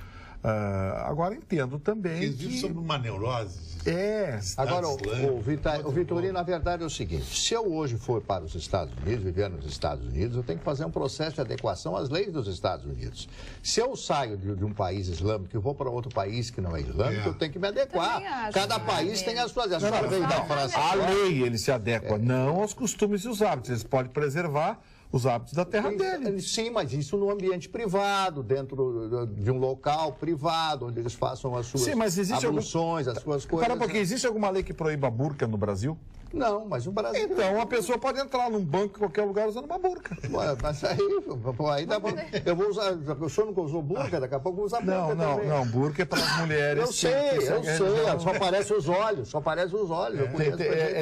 Agora entendo também eles vivem sobre uma neurose. Agora, o Vitorino, na verdade é o seguinte, se eu hoje for para os Estados Unidos, viver nos Estados Unidos, eu tenho que fazer um processo de adequação às leis dos Estados Unidos. Se eu saio de um país islâmico e vou para outro país que não é islâmico, eu tenho que me adequar. Cada país tem as suas... A lei, ele se adequa, não aos costumes e os hábitos. Eles podem preservar os hábitos da terra dele. Sim, mas isso no ambiente privado, dentro de um local privado, onde eles façam as suas abluções, as suas coisas. Espera um pouquinho, existe alguma lei que proíba a burca no Brasil? Não, mas o Brasil... Então, a pessoa pode entrar num banco em qualquer lugar usando uma burca. Mas aí dá pra... Eu vou usar... O senhor nunca usou burca? Daqui a pouco eu vou usar burca também. Não, burca é para as mulheres. Eu sei. Só aparece os olhos.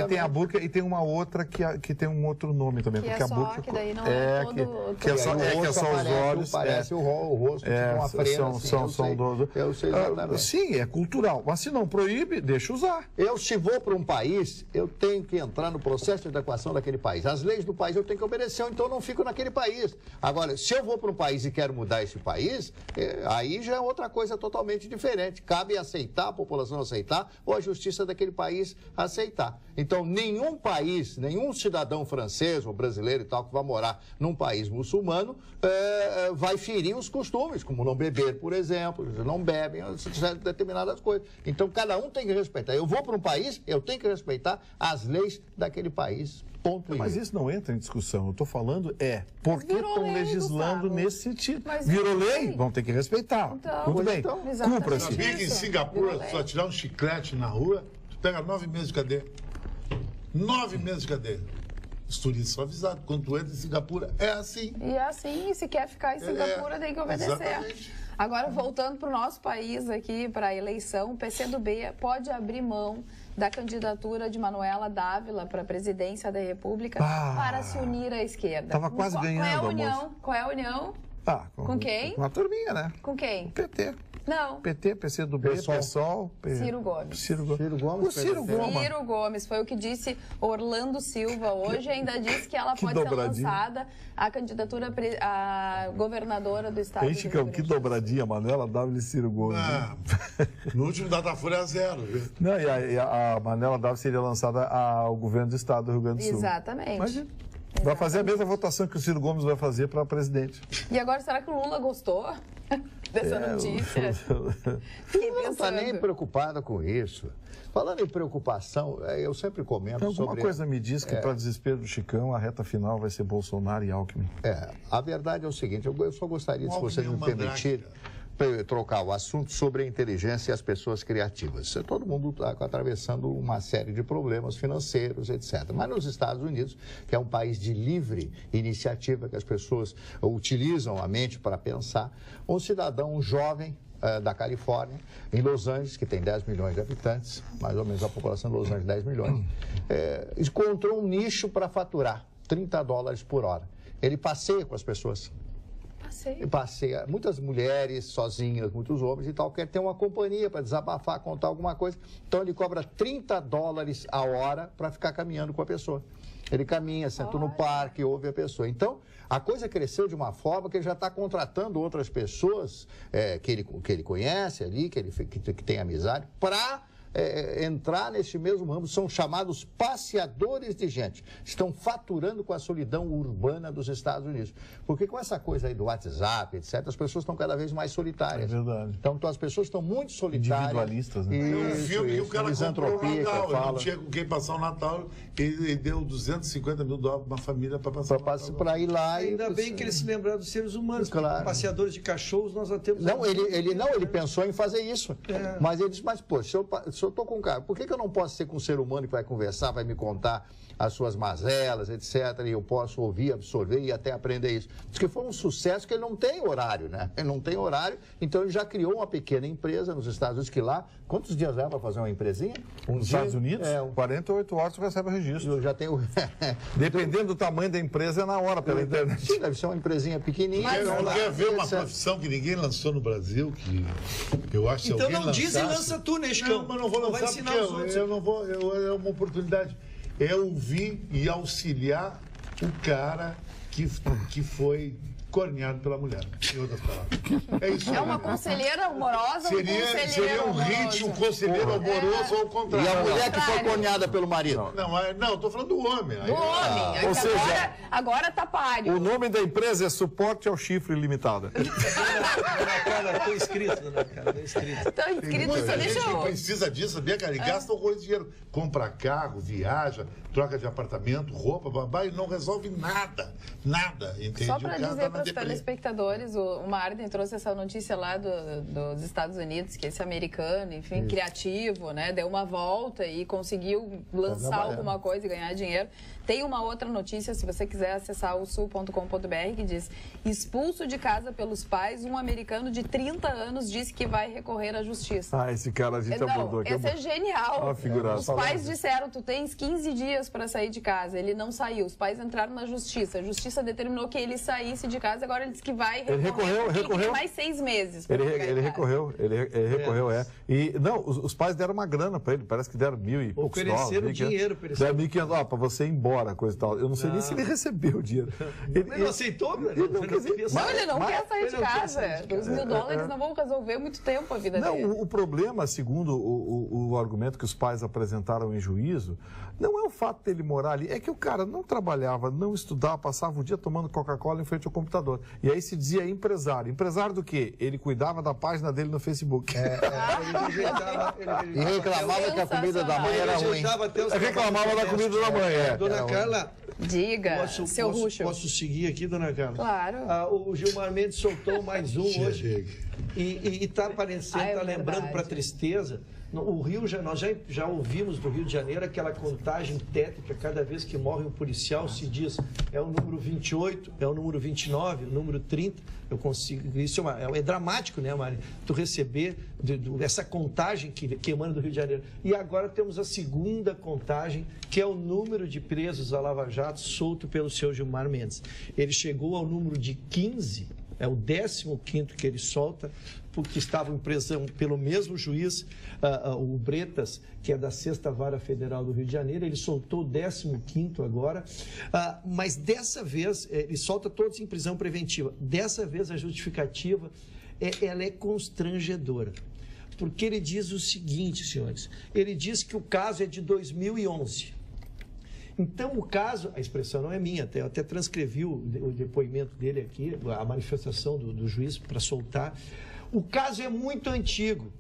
Tem a burca e tem uma outra que tem um outro nome também. Porque a burca... Que daí não é todo... Que é só os olhos. Parece o rosto, tipo uma frena, eu sei exatamente. Sim, é cultural. Mas se não proíbe, deixa usar. Se vou para um país, eu tenho que entrar no processo de adequação daquele país. As leis do país eu tenho que obedecer, então eu não fico naquele país. Agora, se eu vou para um país e quero mudar esse país, aí já é outra coisa totalmente diferente. Cabe aceitar, a população aceitar, ou a justiça daquele país aceitar. Então, nenhum país, nenhum cidadão francês ou brasileiro e tal, que vai morar num país muçulmano, vai ferir os costumes, como não beber, por exemplo, não bebem, determinadas coisas. Então, cada um tem que respeitar. Eu vou para um país, eu tenho que respeitar as leis daquele país. Ponto. Mas isso não entra em discussão. Eu estou falando por que estão legislando nesse sentido. Virou lei? Vão ter que respeitar. Então, muito bem. Cumpra-se. Sabia que em Singapura, só tirar um chiclete na rua, tu pega 9 meses de cadeia. 9 meses de cadeia. Os turistas são avisados. Quando tu entra em Singapura, é assim. E é assim, e se quer ficar em Singapura, tem que obedecer. Exatamente. Agora, voltando para o nosso país aqui, para a eleição, o PCdoB pode abrir mão da candidatura de Manuela Dávila para a presidência da República para se unir à esquerda. Estava quase ganhando, Qual é a união? Com Com quem? Com a turminha, né? Com quem? O PT. Não. PT, PCdoB, PSOL. Ciro Gomes. Ciro Gomes. O Ciro Gomes. Ciro Gomes foi o que disse Orlando Silva hoje, ainda disse que ela pode ser lançada a candidatura a governadora do estado. Que dobradinha, Manuela Dávila e Ciro Gomes. No último Datafolha era 0. Viu? Não, e a Manuela Dávila seria lançada ao governo do estado do Rio Grande do Sul. Exatamente. Imagina. Vai fazer a mesma votação que o Ciro Gomes vai fazer para presidente. E agora, será que o Lula gostou dessa notícia? Fiquei pensando. Não está nem preocupada com isso. Falando em preocupação, eu sempre comento Alguma sobre... coisa me diz que, para desespero do Chicão, a reta final vai ser Bolsonaro e Alckmin. A verdade é o seguinte, eu só gostaria, se vocês me permitirem, trocar o assunto sobre a inteligência e as pessoas criativas. Todo mundo está atravessando uma série de problemas financeiros, etc. Mas nos Estados Unidos, que é um país de livre iniciativa, que as pessoas utilizam a mente para pensar, um cidadão jovem da Califórnia, em Los Angeles, que tem 10 milhões de habitantes, mais ou menos a população de Los Angeles, 10 milhões, encontrou um nicho para faturar, $30 por hora. Ele passeia com as pessoas. Passeia. Muitas mulheres sozinhas, muitos homens e tal, quer ter uma companhia para desabafar, contar alguma coisa. Então ele cobra $30 a hora para ficar caminhando com a pessoa. Ele caminha, senta no parque, ouve a pessoa. Então, a coisa cresceu de uma forma que ele já está contratando outras pessoas que ele conhece ali, que tem amizade, para entrar nesse mesmo ramo. São chamados passeadores de gente. Estão faturando com a solidão urbana dos Estados Unidos. Porque com essa coisa aí do WhatsApp, etc., as pessoas estão cada vez mais solitárias. É verdade. Então as pessoas estão muito solitárias. Individualistas, né? Tem um filme que o cara comprou o Natal, ele não tinha com quem passar o Natal, ele deu $250 mil para uma família para passar o Natal. Para ir lá. Ainda bem que ele se lembrou dos seres humanos. Claro. Passeadores de cachorros nós já temos... Não, ele pensou em fazer isso. Mas ele disse, mas pô, se eu estou com um cara, por que eu não posso ser com um ser humano que vai conversar, vai me contar as suas mazelas, etc. E eu posso ouvir, absorver e até aprender isso. Diz que foi um sucesso que ele não tem horário, né? Ele não tem horário, então ele já criou uma pequena empresa nos Estados Unidos, que lá, quantos dias leva para fazer uma empresinha? Nos Estados Unidos? 48 horas você recebe o registro. Eu já tenho... Dependendo do tamanho da empresa, é na hora pela internet. Sim, deve ser uma empresinha pequenininha. Mas quer ver uma profissão que ninguém lançou no Brasil, que eu acho que então alguém não diz e lançasse... lança tu, né, Chicão? Não, mas não vou lançar porque eu não vou... É uma oportunidade. É ouvir e auxiliar o cara que foi corneado pela mulher, em outras palavras. É isso. É uma conselheira amorosa ou um conselheiro seria um amoroso? hit, um conselheiro amoroso ou o contrário. E a mulher que foi corneada pelo marido? Não, estou falando do homem. Do homem. Ou seja, agora tá páreo. O nome da empresa é Suporte ao Chifre Limitada. Estou inscrito, dona Carla, estou inscrito. Estou inscrito, Muita só gente deixa que eu... precisa disso, sabia, cara? E gasta horrores de dinheiro. Compra carro, viaja, troca de apartamento, roupa, babá, e não resolve nada. Nada, entende? Só para dizer para os telespectadores, o Marden trouxe essa notícia lá dos Estados Unidos, que esse americano, enfim, criativo, né, deu uma volta e conseguiu lançar alguma coisa e ganhar dinheiro. Tem uma outra notícia, se você quiser acessar o sul.com.br, que diz: expulso de casa pelos pais, um americano de 30 anos disse que vai recorrer à justiça. Esse cara a gente abordou aqui. Esse é genial. Os pais disseram, tu tens 15 dias para sair de casa. Ele não saiu. Os pais entraram na justiça. A justiça determinou que ele saísse de casa. Agora ele disse que vai recorrer. Ele recorreu. Mais 6 meses. Ele recorreu. E, não, os pais deram uma grana para ele. Parece que deram $1.000 e poucos dólares. Ofereceram dinheiro para ele. Deram $1.500 para você ir embora, coisa e tal. Eu não sei nem se ele recebeu o dinheiro. Ele não aceitou, né? Ele não quer sair de casa. Os $1.000 não vão resolver muito tempo a vida dele. Não, o problema, segundo o argumento que os pais apresentaram em juízo, não é o fato dele morar ali, é que o cara não trabalhava, não estudava, passava o dia tomando Coca-Cola em frente ao computador. E aí se dizia empresário. Empresário do quê? Ele cuidava da página dele no Facebook. E reclamava que a comida da mãe era ruim. Reclamava da comida da mãe, Dona Carla, diga, seu Ruxo. Posso seguir aqui, dona Carla? Claro. O Gilmar Mendes soltou mais um hoje. E está aparecendo, está lembrando para tristeza. O Rio, nós já ouvimos do Rio de Janeiro aquela contagem tétrica, cada vez que morre um policial se diz é o número 28, é o número 29, o número 30. Eu consigo, isso é dramático, né, Mari? Tu receber essa contagem que emana do Rio de Janeiro. E agora temos a segunda contagem, que é o número de presos a Lava Jato solto pelo seu Gilmar Mendes. Ele chegou ao número de 15 É o 15º que ele solta, porque estava em prisão pelo mesmo juiz, o Bretas, que é da 6ª Vara Federal do Rio de Janeiro. Ele soltou o 15º agora, mas dessa vez, ele solta todos em prisão preventiva. Dessa vez, a justificativa, ela é constrangedora. Porque ele diz o seguinte, senhores, ele diz que o caso é de 2011. Então, o caso, a expressão não é minha, eu até transcrevi o depoimento dele aqui, a manifestação do juiz para soltar. O caso é muito antigo.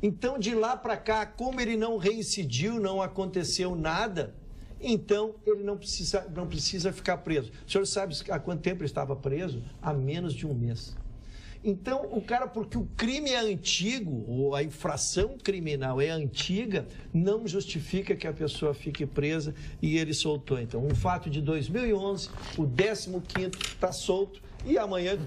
Então, de lá para cá, como ele não reincidiu, não aconteceu nada, então ele não precisa ficar preso. O senhor sabe há quanto tempo ele estava preso? Há menos de um mês. Então, o cara, porque o crime é antigo, ou a infração criminal é antiga, não justifica que a pessoa fique presa e ele soltou. Então, um fato de 2011, o 15º está solto. E amanhã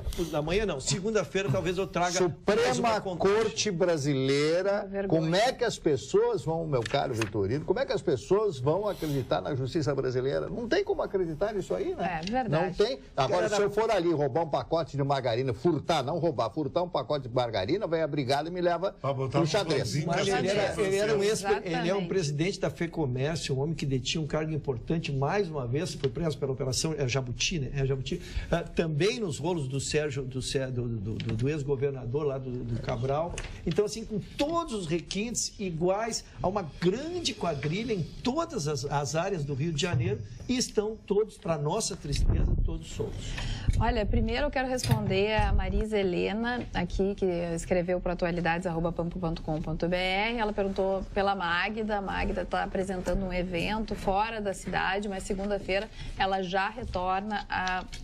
não, segunda-feira talvez eu traga Suprema Corte Brasileira. Como é que as pessoas vão, meu caro Vitorino, como é que as pessoas vão acreditar na justiça brasileira? Não tem como acreditar nisso aí, né? É verdade. Não tem. Agora, se eu for ali roubar um pacote de margarina, furtar um pacote de margarina, vem a brigada e me leva pro xadrez. Mas ele é um presidente da FEComércio, um homem que detinha um cargo importante, mais uma vez, foi preso pela Operação Jabuti, né? Jabuti. Também nos rolos do Sérgio, do ex-governador lá do Cabral. Então, assim, com todos os requintes iguais a uma grande quadrilha em todas as áreas do Rio de Janeiro, e estão todos, para nossa tristeza, todos soltos. Olha, primeiro eu quero responder a Marisa Helena, aqui, que escreveu para atualidades@pampo.com.br. Ela perguntou pela Magda. A Magda está apresentando um evento fora da cidade, mas segunda-feira ela já retorna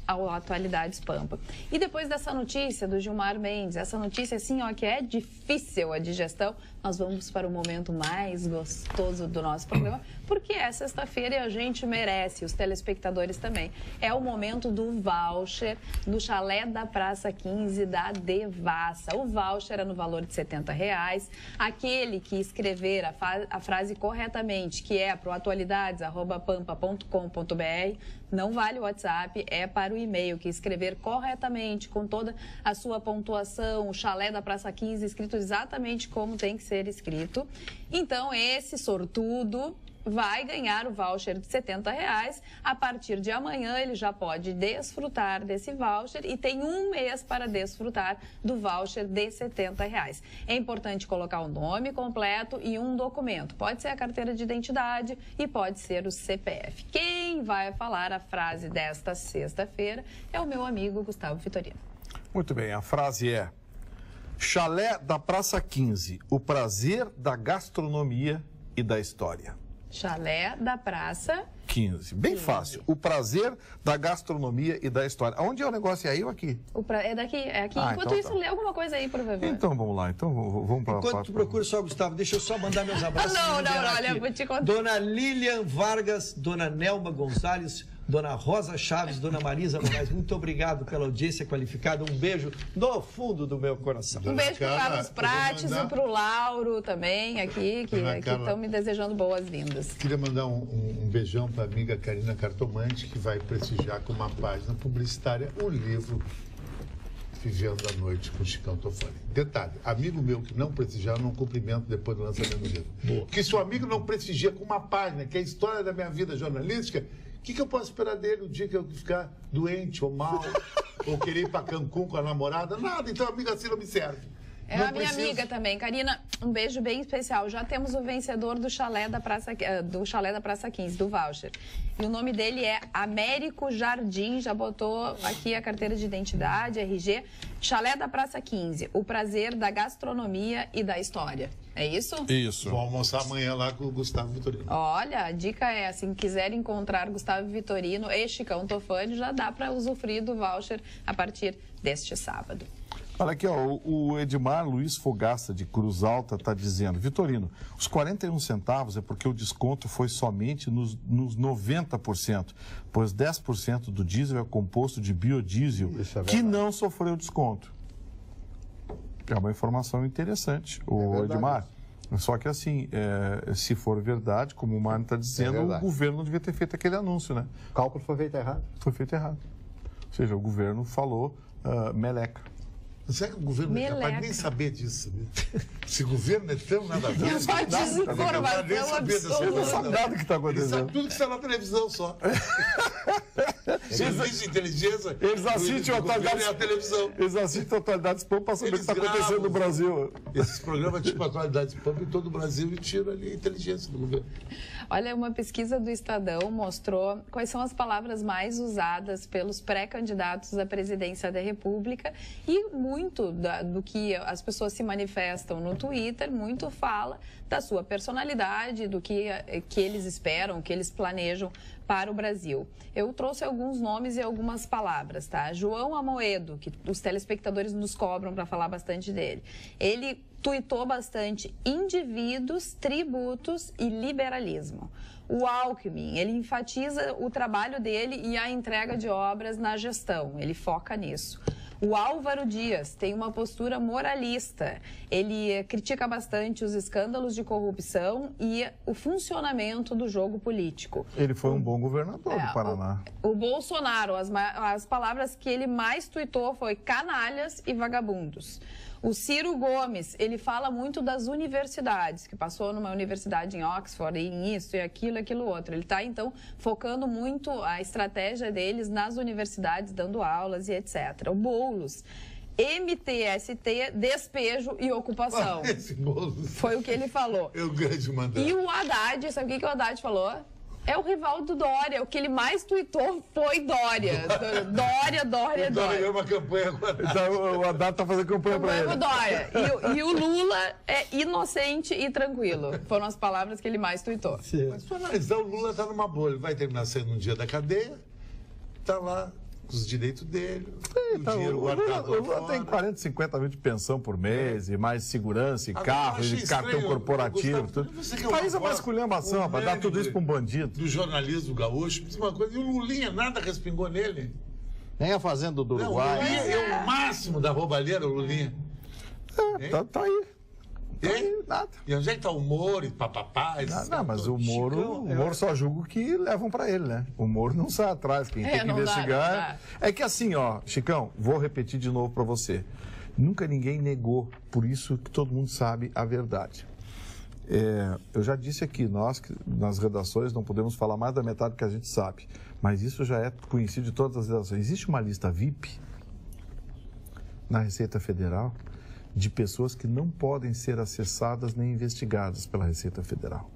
ao Atualidades Pampa. E depois dessa notícia do Gilmar Mendes, essa notícia assim, ó, que é difícil a digestão, nós vamos para o momento mais gostoso do nosso programa, porque é sexta-feira e a gente merece, os telespectadores também. É o momento do voucher do Chalé da Praça 15 da Devassa. O voucher é no valor de R$70. Aquele que escrever a frase corretamente, que é para o atualidades@pampa.com.br, não vale o WhatsApp, é para o e-mail, que escrever corretamente, com toda a sua pontuação, o Chalé da Praça 15, escrito exatamente como tem que ser escrito. Então, esse sortudo vai ganhar o voucher de R$70. A partir de amanhã, ele já pode desfrutar desse voucher e tem um mês para desfrutar do voucher de R$70. É importante colocar o nome completo e um documento. Pode ser a carteira de identidade e pode ser o CPF. Quem vai falar a frase desta sexta-feira é o meu amigo Gustavo Vitorino. Muito bem, a frase é: Chalé da Praça 15, o prazer da gastronomia e da história. Chalé da Praça 15. Bem fácil. O prazer da gastronomia e da história. Onde é o negócio? É aí ou aqui? É daqui, é aqui. Ah, Enquanto então isso, tá. lê alguma coisa aí, por favor. Então vamos lá. Então vamos para... Enquanto tu procura só, Gustavo, deixa eu só mandar meus abraços. Não, olha, vou te contar. Dona Lilian Vargas, Dona Nelma Gonçalves, Dona Rosa Chaves, Dona Marisa Moraes, muito obrigado pela audiência qualificada. Um beijo no fundo do meu coração. Um beijo para o Carlos Prates e para o Lauro também, aqui, que estão me desejando boas-vindas. Queria mandar um beijão para a amiga Karina Cartomante, que vai prestigiar com uma página publicitária o livro Vivendo a Noite com Chicão Tofani. Detalhe, amigo meu que não prestigiar, eu não cumprimento depois do lançamento do livro. Boa. Porque se o amigo não prestigia com uma página, que é a história da minha vida jornalística, o que eu posso esperar dele o dia que eu ficar doente ou mal, ou querer ir para Cancún com a namorada? Nada, então amigo assim não me serve. É a minha amiga também. Karina, um beijo bem especial. Já temos o vencedor do Chalé da Praça 15, do voucher. E o nome dele é Américo Jardim, já botou aqui a carteira de identidade, RG. Chalé da Praça 15, o prazer da gastronomia e da história. É isso? Isso. Vou almoçar amanhã lá com o Gustavo Vitorino. Olha, a dica é, assim, quiser encontrar Gustavo Vitorino e Chicão Tofani, já dá para usufruir do voucher a partir deste sábado. Olha aqui, ó, o Edmar Luiz Fogaça, de Cruz Alta, está dizendo: Vitorino, os 41 centavos é porque o desconto foi somente nos 90%, pois 10% do diesel é composto de biodiesel, que não sofreu desconto. É uma informação interessante, o Edmar. Só que assim, se for verdade, como o Mário está dizendo, o governo não devia ter feito aquele anúncio, né? O cálculo foi feito errado. Foi feito errado. seja, o governo falou meleca. Será que o governo é capaz de nem saber disso? Esse governo é tão nada a ver. É uma desinformação absoluta. Não sabe nada do que está Ele acontecendo. sabe tudo que está na televisão só. Serviço de inteligência. Eles assistem a televisão. Eles assistem Atualidades Pop para saber o que está acontecendo no Brasil. Esses programas tipo Atualidades Pop em todo o Brasil e tiram ali a inteligência do governo. Olha, uma pesquisa do Estadão mostrou quais são as palavras mais usadas pelos pré-candidatos à presidência da República e muito do que as pessoas se manifestam no Twitter, muito fala da sua personalidade, do que eles esperam, o que eles planejam para o Brasil. Eu trouxe alguns nomes e algumas palavras, tá? João Amoedo, que os telespectadores nos cobram para falar bastante dele. Ele tuitou bastante indivíduos, tributos e liberalismo. O Alckmin, ele enfatiza o trabalho dele e a entrega de obras na gestão, ele foca nisso. O Álvaro Dias tem uma postura moralista. Ele critica bastante os escândalos de corrupção e o funcionamento do jogo político. Ele foi um bom governador do Paraná. O Bolsonaro, as palavras que ele mais tuitou foi canalhas e vagabundos. O Ciro Gomes, ele fala muito das universidades, que passou numa universidade em Oxford, em isso e aquilo outro. Ele está, então, focando muito a estratégia deles nas universidades, dando aulas e etc. O Boulos, MTST, despejo e ocupação. Esse Boulos. Foi o que ele falou. É o grande mandato. E o Haddad, sabe o que o Haddad falou? É o rival do Dória. O que ele mais tuitou foi Dória. Dória. É uma campanha agora. Então, o Haddad está fazendo campanha para ele. Dória. E o Lula é inocente e tranquilo. Foram as palavras que ele mais tuitou. Mas para analisar, o Lula está numa boa. Ele vai terminar saindo um dia da cadeia, está lá com os direitos dele, Então, o dinheiro o guardado Lula tem 40, 50 mil de pensão por mês, e mais segurança, e Agora, carro, eu e achei cartão estranho, corporativo. Gustavo, Tudo. você que é O uma país é uma voz esculhambação, rapaz, dar tudo isso para um bandido. do jornalismo gaúcho, diz uma coisa, e o Lulinha nada respingou nele. Nem a Fazenda do Não, o Uruguai. Lulinha é o máximo da roubalheira, o Lulinha. Tá aí. Hein? Nada. E onde é que está o Moro e papapá? Não, mas o Moro só julga o que levam para ele, né? O Moro não sai atrás, quem tem que não investigar. dá. É que assim, ó, Chicão, vou repetir de novo para você. Nunca ninguém negou, por isso que todo mundo sabe a verdade. Eu já disse aqui, nós nas redações não podemos falar mais da metade do que a gente sabe, mas isso já é conhecido de todas as redações. Existe uma lista VIP na Receita Federal de pessoas que não podem ser acessadas nem investigadas pela Receita Federal.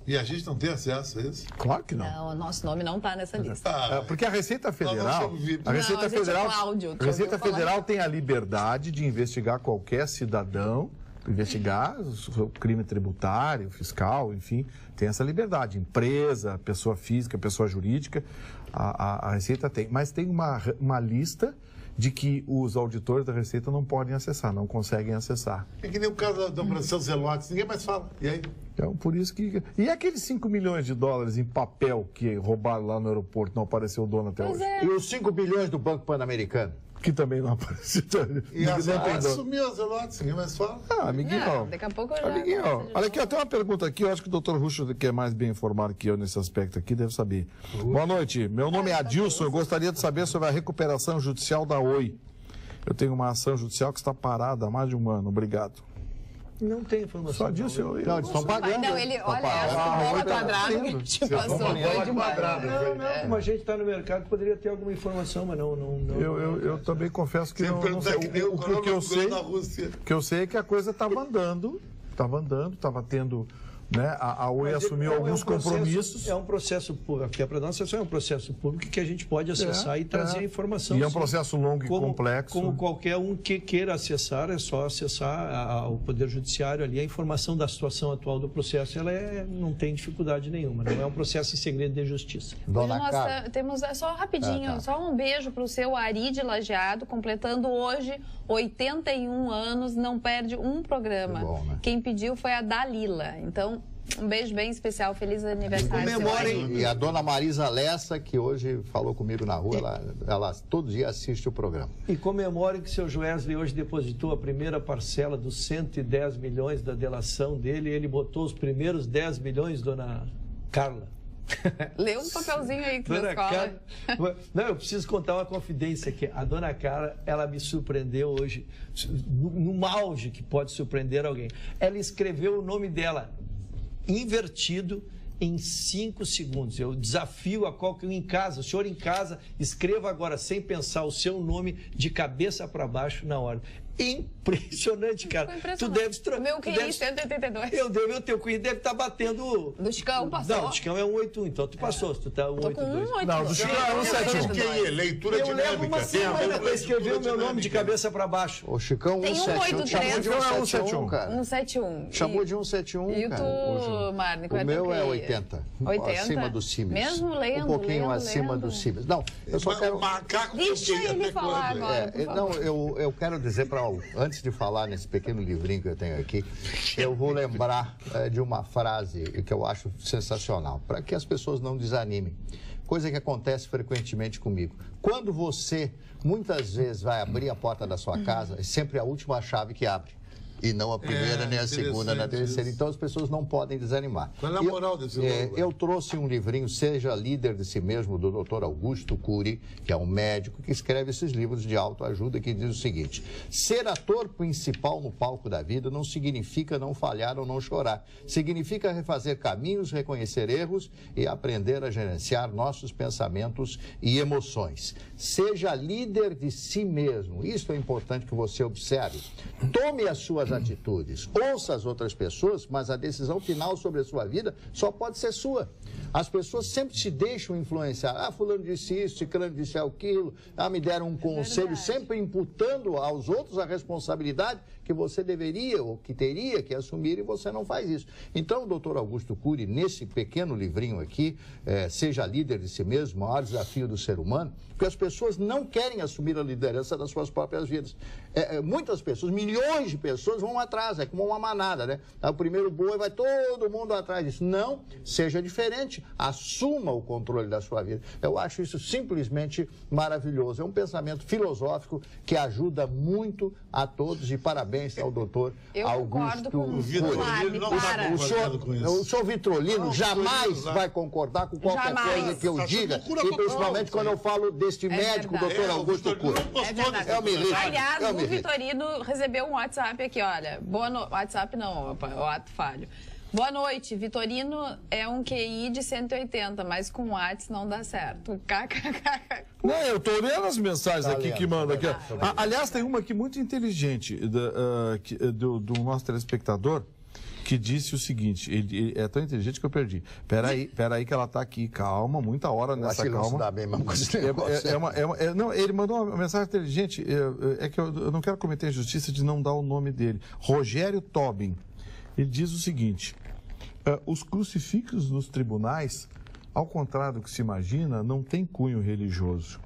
E a gente não tem acesso a isso? Claro que não. Não, o nosso nome não está nessa lista. Porque a Receita Federal, somos VIP. a Receita Não, a gente é Federal, Cláudio, a Receita ouviu falar? Federal tem a liberdade de investigar qualquer cidadão, investigar o crime tributário, fiscal, enfim, tem essa liberdade. Empresa, pessoa física, pessoa jurídica, a Receita tem. Mas tem uma lista de que os auditores da Receita não podem acessar, não conseguem acessar. É que nem o caso da Operação Zelotes, ninguém mais fala. E aí? Então, por isso que... E aqueles 5 milhões de dólares em papel que roubaram lá no aeroporto, não apareceu o dono até hoje? E os 5 bilhões do Banco Pan-Americano? Que também não apareceu. E a Ninguém tem Zelotes dono. sumiu, a Zelotes, ninguém mais fala. Amiguinho, ó. Daqui a pouco eu já... Amiguinho, ó. Olha aqui, ó, tem uma pergunta aqui, eu acho que o doutor Ruxo, que é mais bem informado que eu nesse aspecto aqui, deve saber. Boa noite, meu nome é Adilson, eu gostaria de saber sobre a recuperação judicial da Oi. Eu tenho uma ação judicial que está parada há mais de um ano, obrigado. Não tem informação. Só disso eu Não, eles estão pagando. Não, ele, olha, essa bola quadrada que a gente passou foi demais. Não, como a gente está no mercado, poderia ter alguma informação, mas não. Eu também confesso que Você não sei. perguntar que nem O que eu sei, na Rússia. que eu sei é que a coisa estava andando, estava tendo, né? A Oi Mas assumiu alguns compromissos. É um processo público, porque para nós é um processo público que a gente pode acessar e trazer a informação. E é um sim. processo longo e complexo. Como qualquer um que queira acessar, é só acessar o Poder Judiciário ali. A informação da situação atual do processo, não tem dificuldade nenhuma. Não é um processo em segredo de justiça. Dona Nós Carla. temos, só rapidinho, só um beijo para o seu Ari de Lajeado, completando hoje 81 anos, não perde um programa. Que bom, né? Quem pediu foi a Dalila. Então, um beijo bem especial, feliz aniversário. seu Comemorem. Ari. E a dona Marisa Lessa, que hoje falou comigo na rua, ela todo dia assiste o programa. E comemorem que seu Joesley hoje depositou a primeira parcela dos 110 milhões da delação dele. Ele botou os primeiros 10 milhões, dona Carla. Lê um papelzinho aí que na escola. Não, eu preciso contar uma confidência aqui. A dona Carla, ela me surpreendeu hoje, no auge que pode surpreender alguém. Ela escreveu o nome dela invertido em 5 segundos. Eu desafio a qualquer um em casa, o senhor em casa, escreva agora, sem pensar, o seu nome de cabeça para baixo na ordem. Impressionante, cara. Impressionante. Tu deves... O meu QI 182. O teu QI deve estar batendo... Do Chicão passou? Não, do Chicão é 181, então tu passou, tu tá 182. Não, do Chicão é 171. QI, leitura Eu levo uma dinâmica. semana para escrever o meu nome de cabeça para baixo. O Chicão Tem 171, 183. chamou de 171, cara. 171. Chamou de 171, E o cara. tu, Marne, qual O é teu meu é QI? 80. 80? Acima do Siemens. Mesmo lendo, Um pouquinho lendo, acima lendo. do Siemens. Não, eu só quero... O macaco tem Deixa QI ele até falar quando? agora, por favor. Não, eu quero dizer para antes de falar nesse pequeno livrinho que eu tenho aqui, eu vou lembrar de uma frase que eu acho sensacional, para que as pessoas não desanimem. Coisa que acontece frequentemente comigo. Quando você, muitas vezes, vai abrir a porta da sua casa, é sempre a última chave que abre. E não a primeira, nem a segunda, nem a terceira. isso. Então as pessoas não podem desanimar. Qual é a moral desse livro? Eu trouxe um livrinho, Seja Líder de Si Mesmo, do Dr. Augusto Cury, que é um médico que escreve esses livros de autoajuda, que diz o seguinte: ser ator principal no palco da vida não significa não falhar ou não chorar. Significa refazer caminhos, reconhecer erros e aprender a gerenciar nossos pensamentos e emoções. Seja líder de si mesmo. Isso é importante que você observe. Tome as suas atitudes, ouça as outras pessoas, mas a decisão final sobre a sua vida só pode ser sua. As pessoas sempre se deixam influenciar. Ah, fulano disse isso, ciclano disse aquilo, me deram um conselho, sempre imputando aos outros a responsabilidade que você deveria ou que teria que assumir, e você não faz isso. Então, o doutor Augusto Cury, nesse pequeno livrinho aqui, Seja Líder de Si Mesmo, o maior desafio do ser humano, porque as pessoas não querem assumir a liderança das suas próprias vidas. Muitas pessoas, milhões de pessoas vão atrás, é como uma manada, né? O primeiro boi vai todo mundo atrás disso. Não, seja diferente, assuma o controle da sua vida. Eu acho isso simplesmente maravilhoso. É um pensamento filosófico que ajuda muito a todos, e parabéns ao doutor Augusto Cury. O senhor Vitrolino jamais vai concordar com qualquer coisa que eu diga, e principalmente quando eu falo deste médico, doutor Augusto Cury. Aliás, o Vitorino recebeu um WhatsApp aqui, olha. WhatsApp não, opa, o ato falho. Boa noite, Vitorino é um QI de 180, mas com WhatsApp não dá certo. Não, eu tô lendo as mensagens aqui que manda aqui. Aliás, tem uma aqui muito inteligente do nosso telespectador, que disse o seguinte: ele é tão inteligente que eu perdi. Peraí que ela tá aqui, calma, muita hora nessa calma. Não se dá bem mesmo com esse negócio. Não, ele mandou uma mensagem inteligente, é que eu não quero cometer a injustiça de não dar o nome dele. Rogério Tobin. Ele diz o seguinte: os crucifixos nos tribunais, ao contrário do que se imagina, não tem cunho religioso.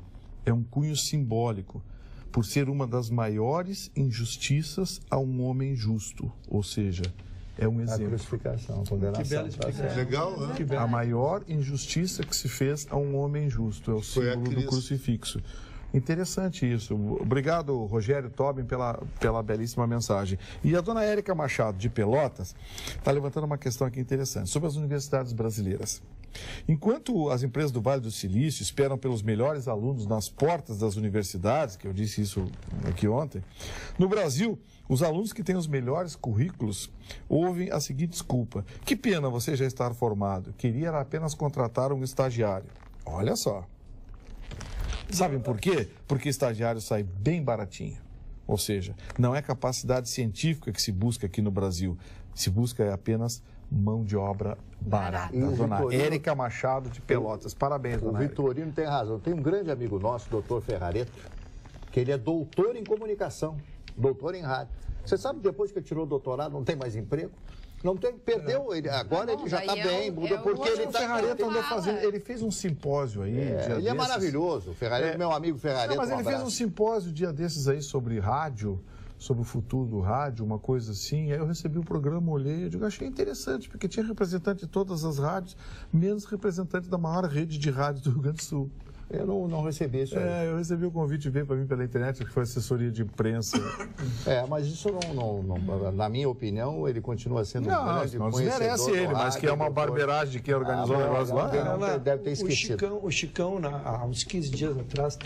É um cunho simbólico, por ser uma das maiores injustiças a um homem justo. Ou seja, é um exemplo. A crucificação, a condenação. Que bela explicação. Legal, né? A maior injustiça que se fez a um homem justo é o símbolo do crucifixo. Interessante isso. Obrigado, Rogério Tobin, pela belíssima mensagem. E a dona Érica Machado, de Pelotas, está levantando uma questão aqui interessante sobre as universidades brasileiras. Enquanto as empresas do Vale do Silício esperam pelos melhores alunos nas portas das universidades, que eu disse isso aqui ontem, no Brasil, os alunos que têm os melhores currículos ouvem a seguinte desculpa: que pena você já estar formado, queria apenas contratar um estagiário. Olha só. Sabem por quê? Porque estagiário sai bem baratinho. Ou seja, não é capacidade científica que se busca aqui no Brasil, se busca apenas mão de obra barata. Dona Érica Machado, de Pelotas. Parabéns, dona Érica. O Vitorino tem razão. Tem um grande amigo nosso, doutor Ferrareto, que ele é doutor em comunicação, doutor em rádio. Você sabe que depois que ele tirou o doutorado não tem mais emprego? Não tem, perdeu, agora ele já está bem, muda porque ele está... O Ferrareto andou fazendo, ele fez um simpósio aí. Ele é maravilhoso, o Ferrareto, meu amigo Ferrareto. Mas ele fez um simpósio dia desses aí sobre rádio, sobre o futuro do rádio, uma coisa assim. Aí eu recebi o programa, olhei, eu digo, achei interessante, porque tinha representante de todas as rádios, menos representante da maior rede de rádio do Rio Grande do Sul. Eu não recebi isso aí. Eu recebi o convite, veio para mim pela internet, que foi assessoria de imprensa. Mas isso na minha opinião, ele continua sendo um grande não desmerece ele, mas que é uma barbeiragem de quem organizou o negócio lá. Deve ter esquecido. O Chicão, há uns 15 dias atrás,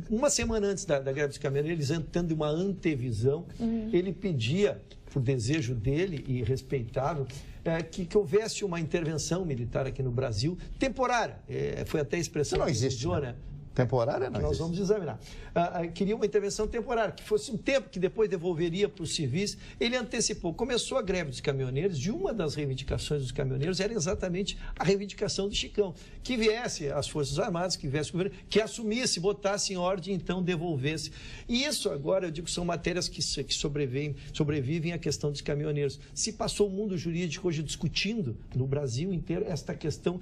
uma semana antes da greve dos caminhoneiros, ele tendo uma antevisão, ele pedia, por desejo dele e respeitável, que houvesse uma intervenção militar aqui no Brasil, temporária. Foi até a expressão que não existe, né? Temporária não nós vamos examinar. Queria uma intervenção temporária, que fosse um tempo que depois devolveria para os civis. Ele antecipou. Começou a greve dos caminhoneiros, e uma das reivindicações dos caminhoneiros era exatamente a reivindicação do Chicão. Que viesse as Forças Armadas, que viesse o governo, que assumisse, botasse em ordem, então devolvesse. E isso agora, eu digo, são matérias que sobrevivem à questão dos caminhoneiros. Se passou o mundo jurídico hoje discutindo, no Brasil inteiro, esta questão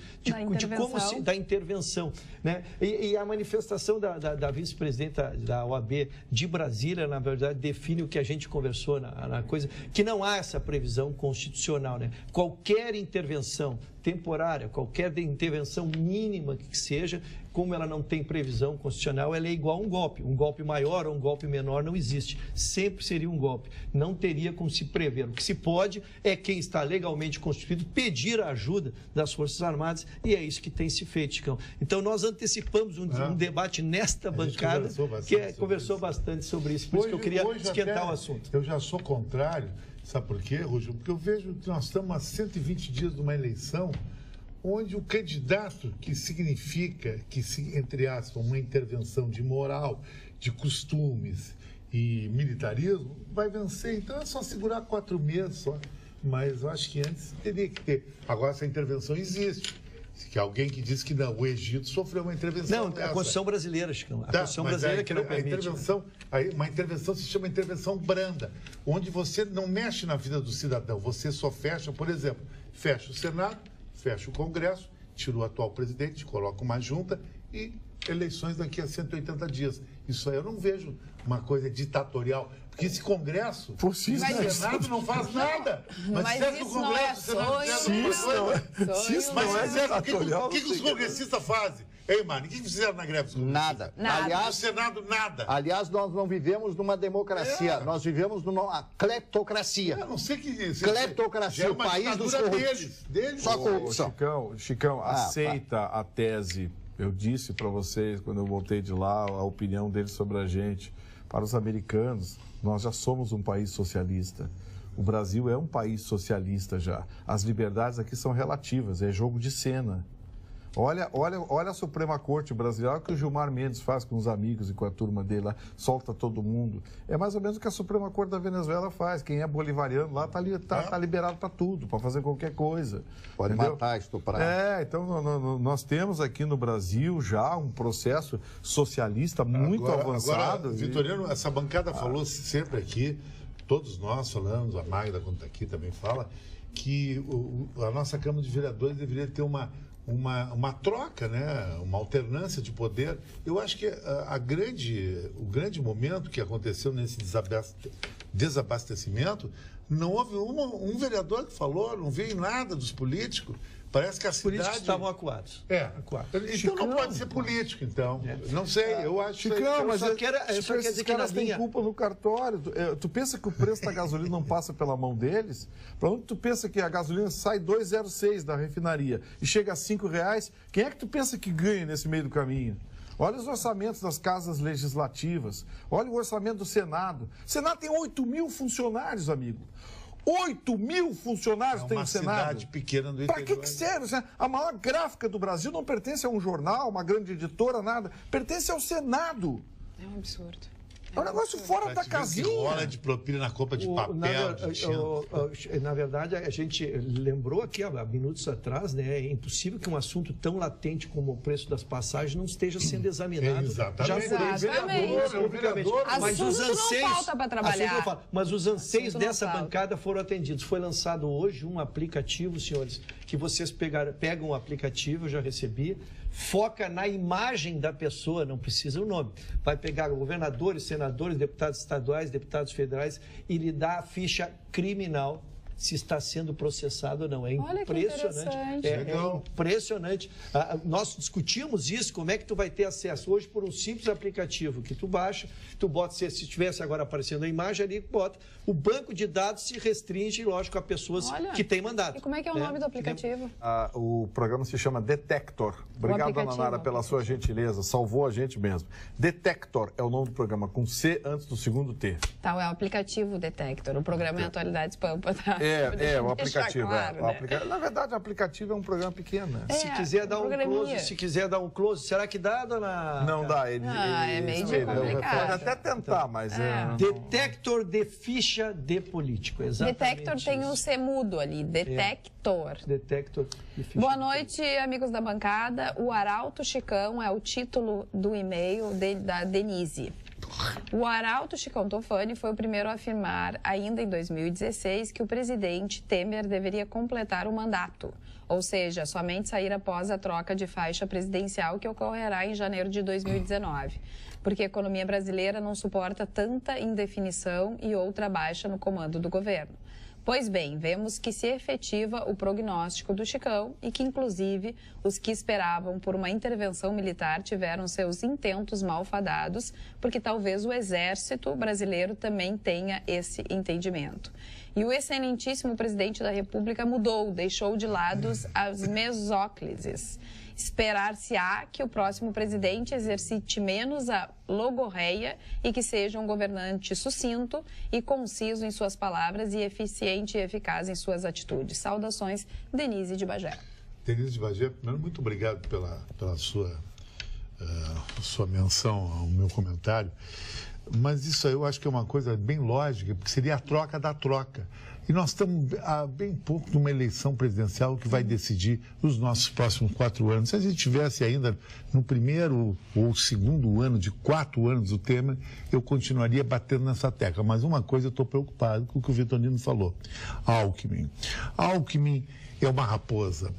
da intervenção. Né? E a manifestação da vice-presidenta da OAB de Brasília, na verdade, define o que a gente conversou na coisa, que não há essa previsão constitucional. Né? Qualquer intervenção temporária, qualquer intervenção mínima que seja, como ela não tem previsão constitucional, ela é igual a um golpe. Um golpe maior ou um golpe menor não existe. Sempre seria um golpe. Não teria como se prever. O que se pode é quem está legalmente constituído pedir a ajuda das Forças Armadas, e é isso que tem se feito, Chicão. Então, nós antecipamos um debate nesta bancada que conversou bastante sobre isso. Por isso que eu queria esquentar o assunto. Eu já sou contrário. Sabe por quê, Rúgio? Porque eu vejo que nós estamos há 120 dias de uma eleição onde o candidato que significa, entre aspas, uma intervenção de moral, de costumes e militarismo, vai vencer. Então é só segurar 4 meses só. Mas eu acho que antes teria que ter. Agora essa intervenção existe. Que alguém que diz que não, o Egito sofreu uma intervenção. Não, a Constituição brasileira, Chicão. A Constituição brasileira que não permite. Uma intervenção se chama intervenção branda, onde você não mexe na vida do cidadão, você só fecha, por exemplo, fecha o Senado, fecha o Congresso, tira o atual presidente, coloca uma junta e eleições daqui a 180 dias. Isso aí eu não vejo uma coisa ditatorial. Porque esse Congresso, o Senado não faz nada. Mas isso não é sonho. O que os congressistas fazem? Ei, mano, o que fizeram na greve? Nada. Aliás, o Senado, nada. Aliás, nós não vivemos numa democracia, nós vivemos numa cleptocracia. Eu não sei que... Cleptocracia, o país dos corruptos. Deles. Só corrupção. Chicão, aceita a tese. Eu disse para vocês, quando eu voltei de lá, a opinião deles sobre a gente. Para os americanos, nós já somos um país socialista. O Brasil é um país socialista já. As liberdades aqui são relativas, é jogo de cena. Olha a Suprema Corte brasileira, olha o que o Gilmar Mendes faz com os amigos e com a turma dele lá, solta todo mundo. É mais ou menos o que a Suprema Corte da Venezuela faz. Quem é bolivariano lá tá liberado para tudo, para fazer qualquer coisa. Pode matar, estuprar. Então nós temos aqui no Brasil já um processo socialista muito avançado. Agora, Vitorino, essa bancada falou sempre aqui, todos nós falamos, a Magda, quando está aqui, também fala, que a nossa Câmara de Vereadores deveria ter uma troca, né? Uma alternância de poder. Eu acho que o grande momento que aconteceu nesse desabastecimento, não houve um vereador que falou, não veio nada dos políticos. Parece que a cidade... Os políticos estavam acuados. Então Chicão, não pode ser político, então. Não sei, eu acho... Chicão, mas esses caras têm culpa no cartório. Tu pensa que o preço da gasolina não passa pela mão deles? Para onde tu pensa que a gasolina sai 2,06 da refinaria e chega a R$5? Quem é que tu pensa que ganha nesse meio do caminho? Olha os orçamentos das casas legislativas. Olha o orçamento do Senado. O Senado tem 8 mil funcionários, amigo. 8 mil funcionários tem o Senado. É uma cidade pequena do interior. Para que serve? A maior gráfica do Brasil não pertence a um jornal, uma grande editora, nada. Pertence ao Senado. É um absurdo. É um negócio fora da casinha. Rola de propina na copa de papel. Na verdade, a gente lembrou aqui há minutos atrás, né? É impossível que um assunto tão latente como o preço das passagens não esteja sendo examinado. Exatamente. Mas os anseios não falta para trabalhar. Mas os anseios dessa bancada foram atendidos. Foi lançado hoje um aplicativo, senhores, que vocês pegam o aplicativo, eu já recebi, foca na imagem da pessoa, não precisa o nome. Vai pegar governadores, senadores, deputados estaduais, deputados federais e lhe dá a ficha criminal se está sendo processado ou não. É Olha que impressionante. É impressionante. Nós discutimos isso, como é que tu vai ter acesso hoje por um simples aplicativo que tu baixa, tu bota, se estivesse agora aparecendo a imagem ali, bota. O banco de dados se restringe, lógico, a pessoas que têm mandato. E como é que é o nome do aplicativo? O programa se chama Detector. Obrigado, Dona Nara, pela sua gentileza. Salvou a gente mesmo. Detector é o nome do programa, com C antes do segundo T. Tá, é o aplicativo Detector. O programa é Atualidades Pampa, tá? O aplicativo. Claro, né? Na verdade, o aplicativo é um programa pequeno, né? Se quiser dar um close, será que dá, dona? Não dá. É meio complicado. Pode até tentar, mas... Detector de ficha de político, exatamente. Detector tem um C mudo ali, Detector. Detector de ficha. Boa noite, amigos da bancada. O Arauto Chicão é o título do e-mail da Denise. O Arauto Chicão Tofani foi o primeiro a afirmar, ainda em 2016, que o presidente Temer deveria completar o mandato, ou seja, somente sair após a troca de faixa presidencial que ocorrerá em janeiro de 2019, porque a economia brasileira não suporta tanta indefinição e outra baixa no comando do governo. Pois bem, vemos que se efetiva o prognóstico do Chicão e que, inclusive, os que esperavam por uma intervenção militar tiveram seus intentos malfadados, porque talvez o exército brasileiro também tenha esse entendimento. E o excelentíssimo presidente da República mudou, deixou de lado as mesóclises. Esperar-se-á que o próximo presidente exercite menos a logorreia e que seja um governante sucinto e conciso em suas palavras e eficiente e eficaz em suas atitudes. Saudações, Denise de Bagé. Denise de Bagé, primeiro, muito obrigado pela sua menção ao meu comentário. Mas isso aí eu acho que é uma coisa bem lógica, porque seria a troca da troca. E nós estamos há bem pouco de uma eleição presidencial que vai decidir os nossos próximos 4 anos. Se a gente tivesse ainda no primeiro ou segundo ano de 4 anos do Temer, eu continuaria batendo nessa tecla. Mas uma coisa eu estou preocupado com o que o Vitorino falou. Alckmin é uma raposa.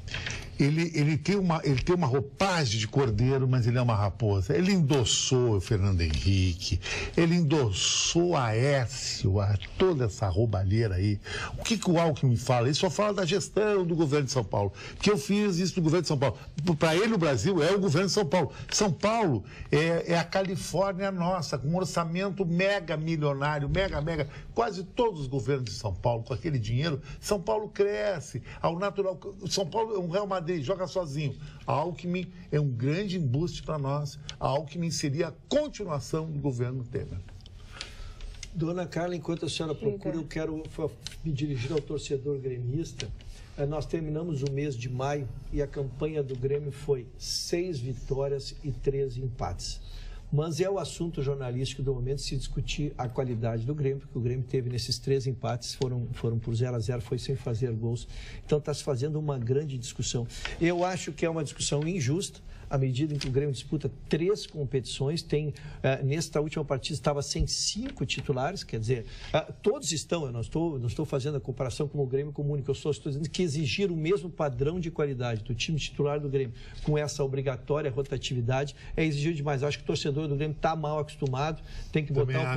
Ele tem uma roupagem de cordeiro, mas ele é uma raposa. Ele endossou o Fernando Henrique, ele endossou a Aécio, toda essa roubalheira aí. O que o Alckmin fala? Ele só fala da gestão do governo de São Paulo. Que eu fiz isso do governo de São Paulo. Para ele, o Brasil é o governo de São Paulo. São Paulo é a Califórnia nossa, com um orçamento mega milionário, mega. Quase todos os governos de São Paulo, com aquele dinheiro, São Paulo cresce. Ao natural, São Paulo é um Real Madrid, joga sozinho. A Alckmin é um grande embuste para nós. A Alckmin seria a continuação do governo Temer. Dona Carla, enquanto a senhora procura, eu quero me dirigir ao torcedor gremista. Nós terminamos o mês de maio e a campanha do Grêmio foi 6 vitórias e 13 empates. Mas é o assunto jornalístico do momento se discutir a qualidade do Grêmio, porque o Grêmio teve nesses 3 empates, foram por 0-0, foi sem fazer gols. Então está se fazendo uma grande discussão. Eu acho que é uma discussão injusta, à medida em que o Grêmio disputa 3 competições, nesta última partida estava sem 5 titulares, quer dizer, todos estão, eu não estou fazendo a comparação com o Grêmio como único, eu só estou dizendo que exigir o mesmo padrão de qualidade do time titular do Grêmio, com essa obrigatória rotatividade, é exigir demais. Acho que o torcedor do Grêmio está mal acostumado, tem que botar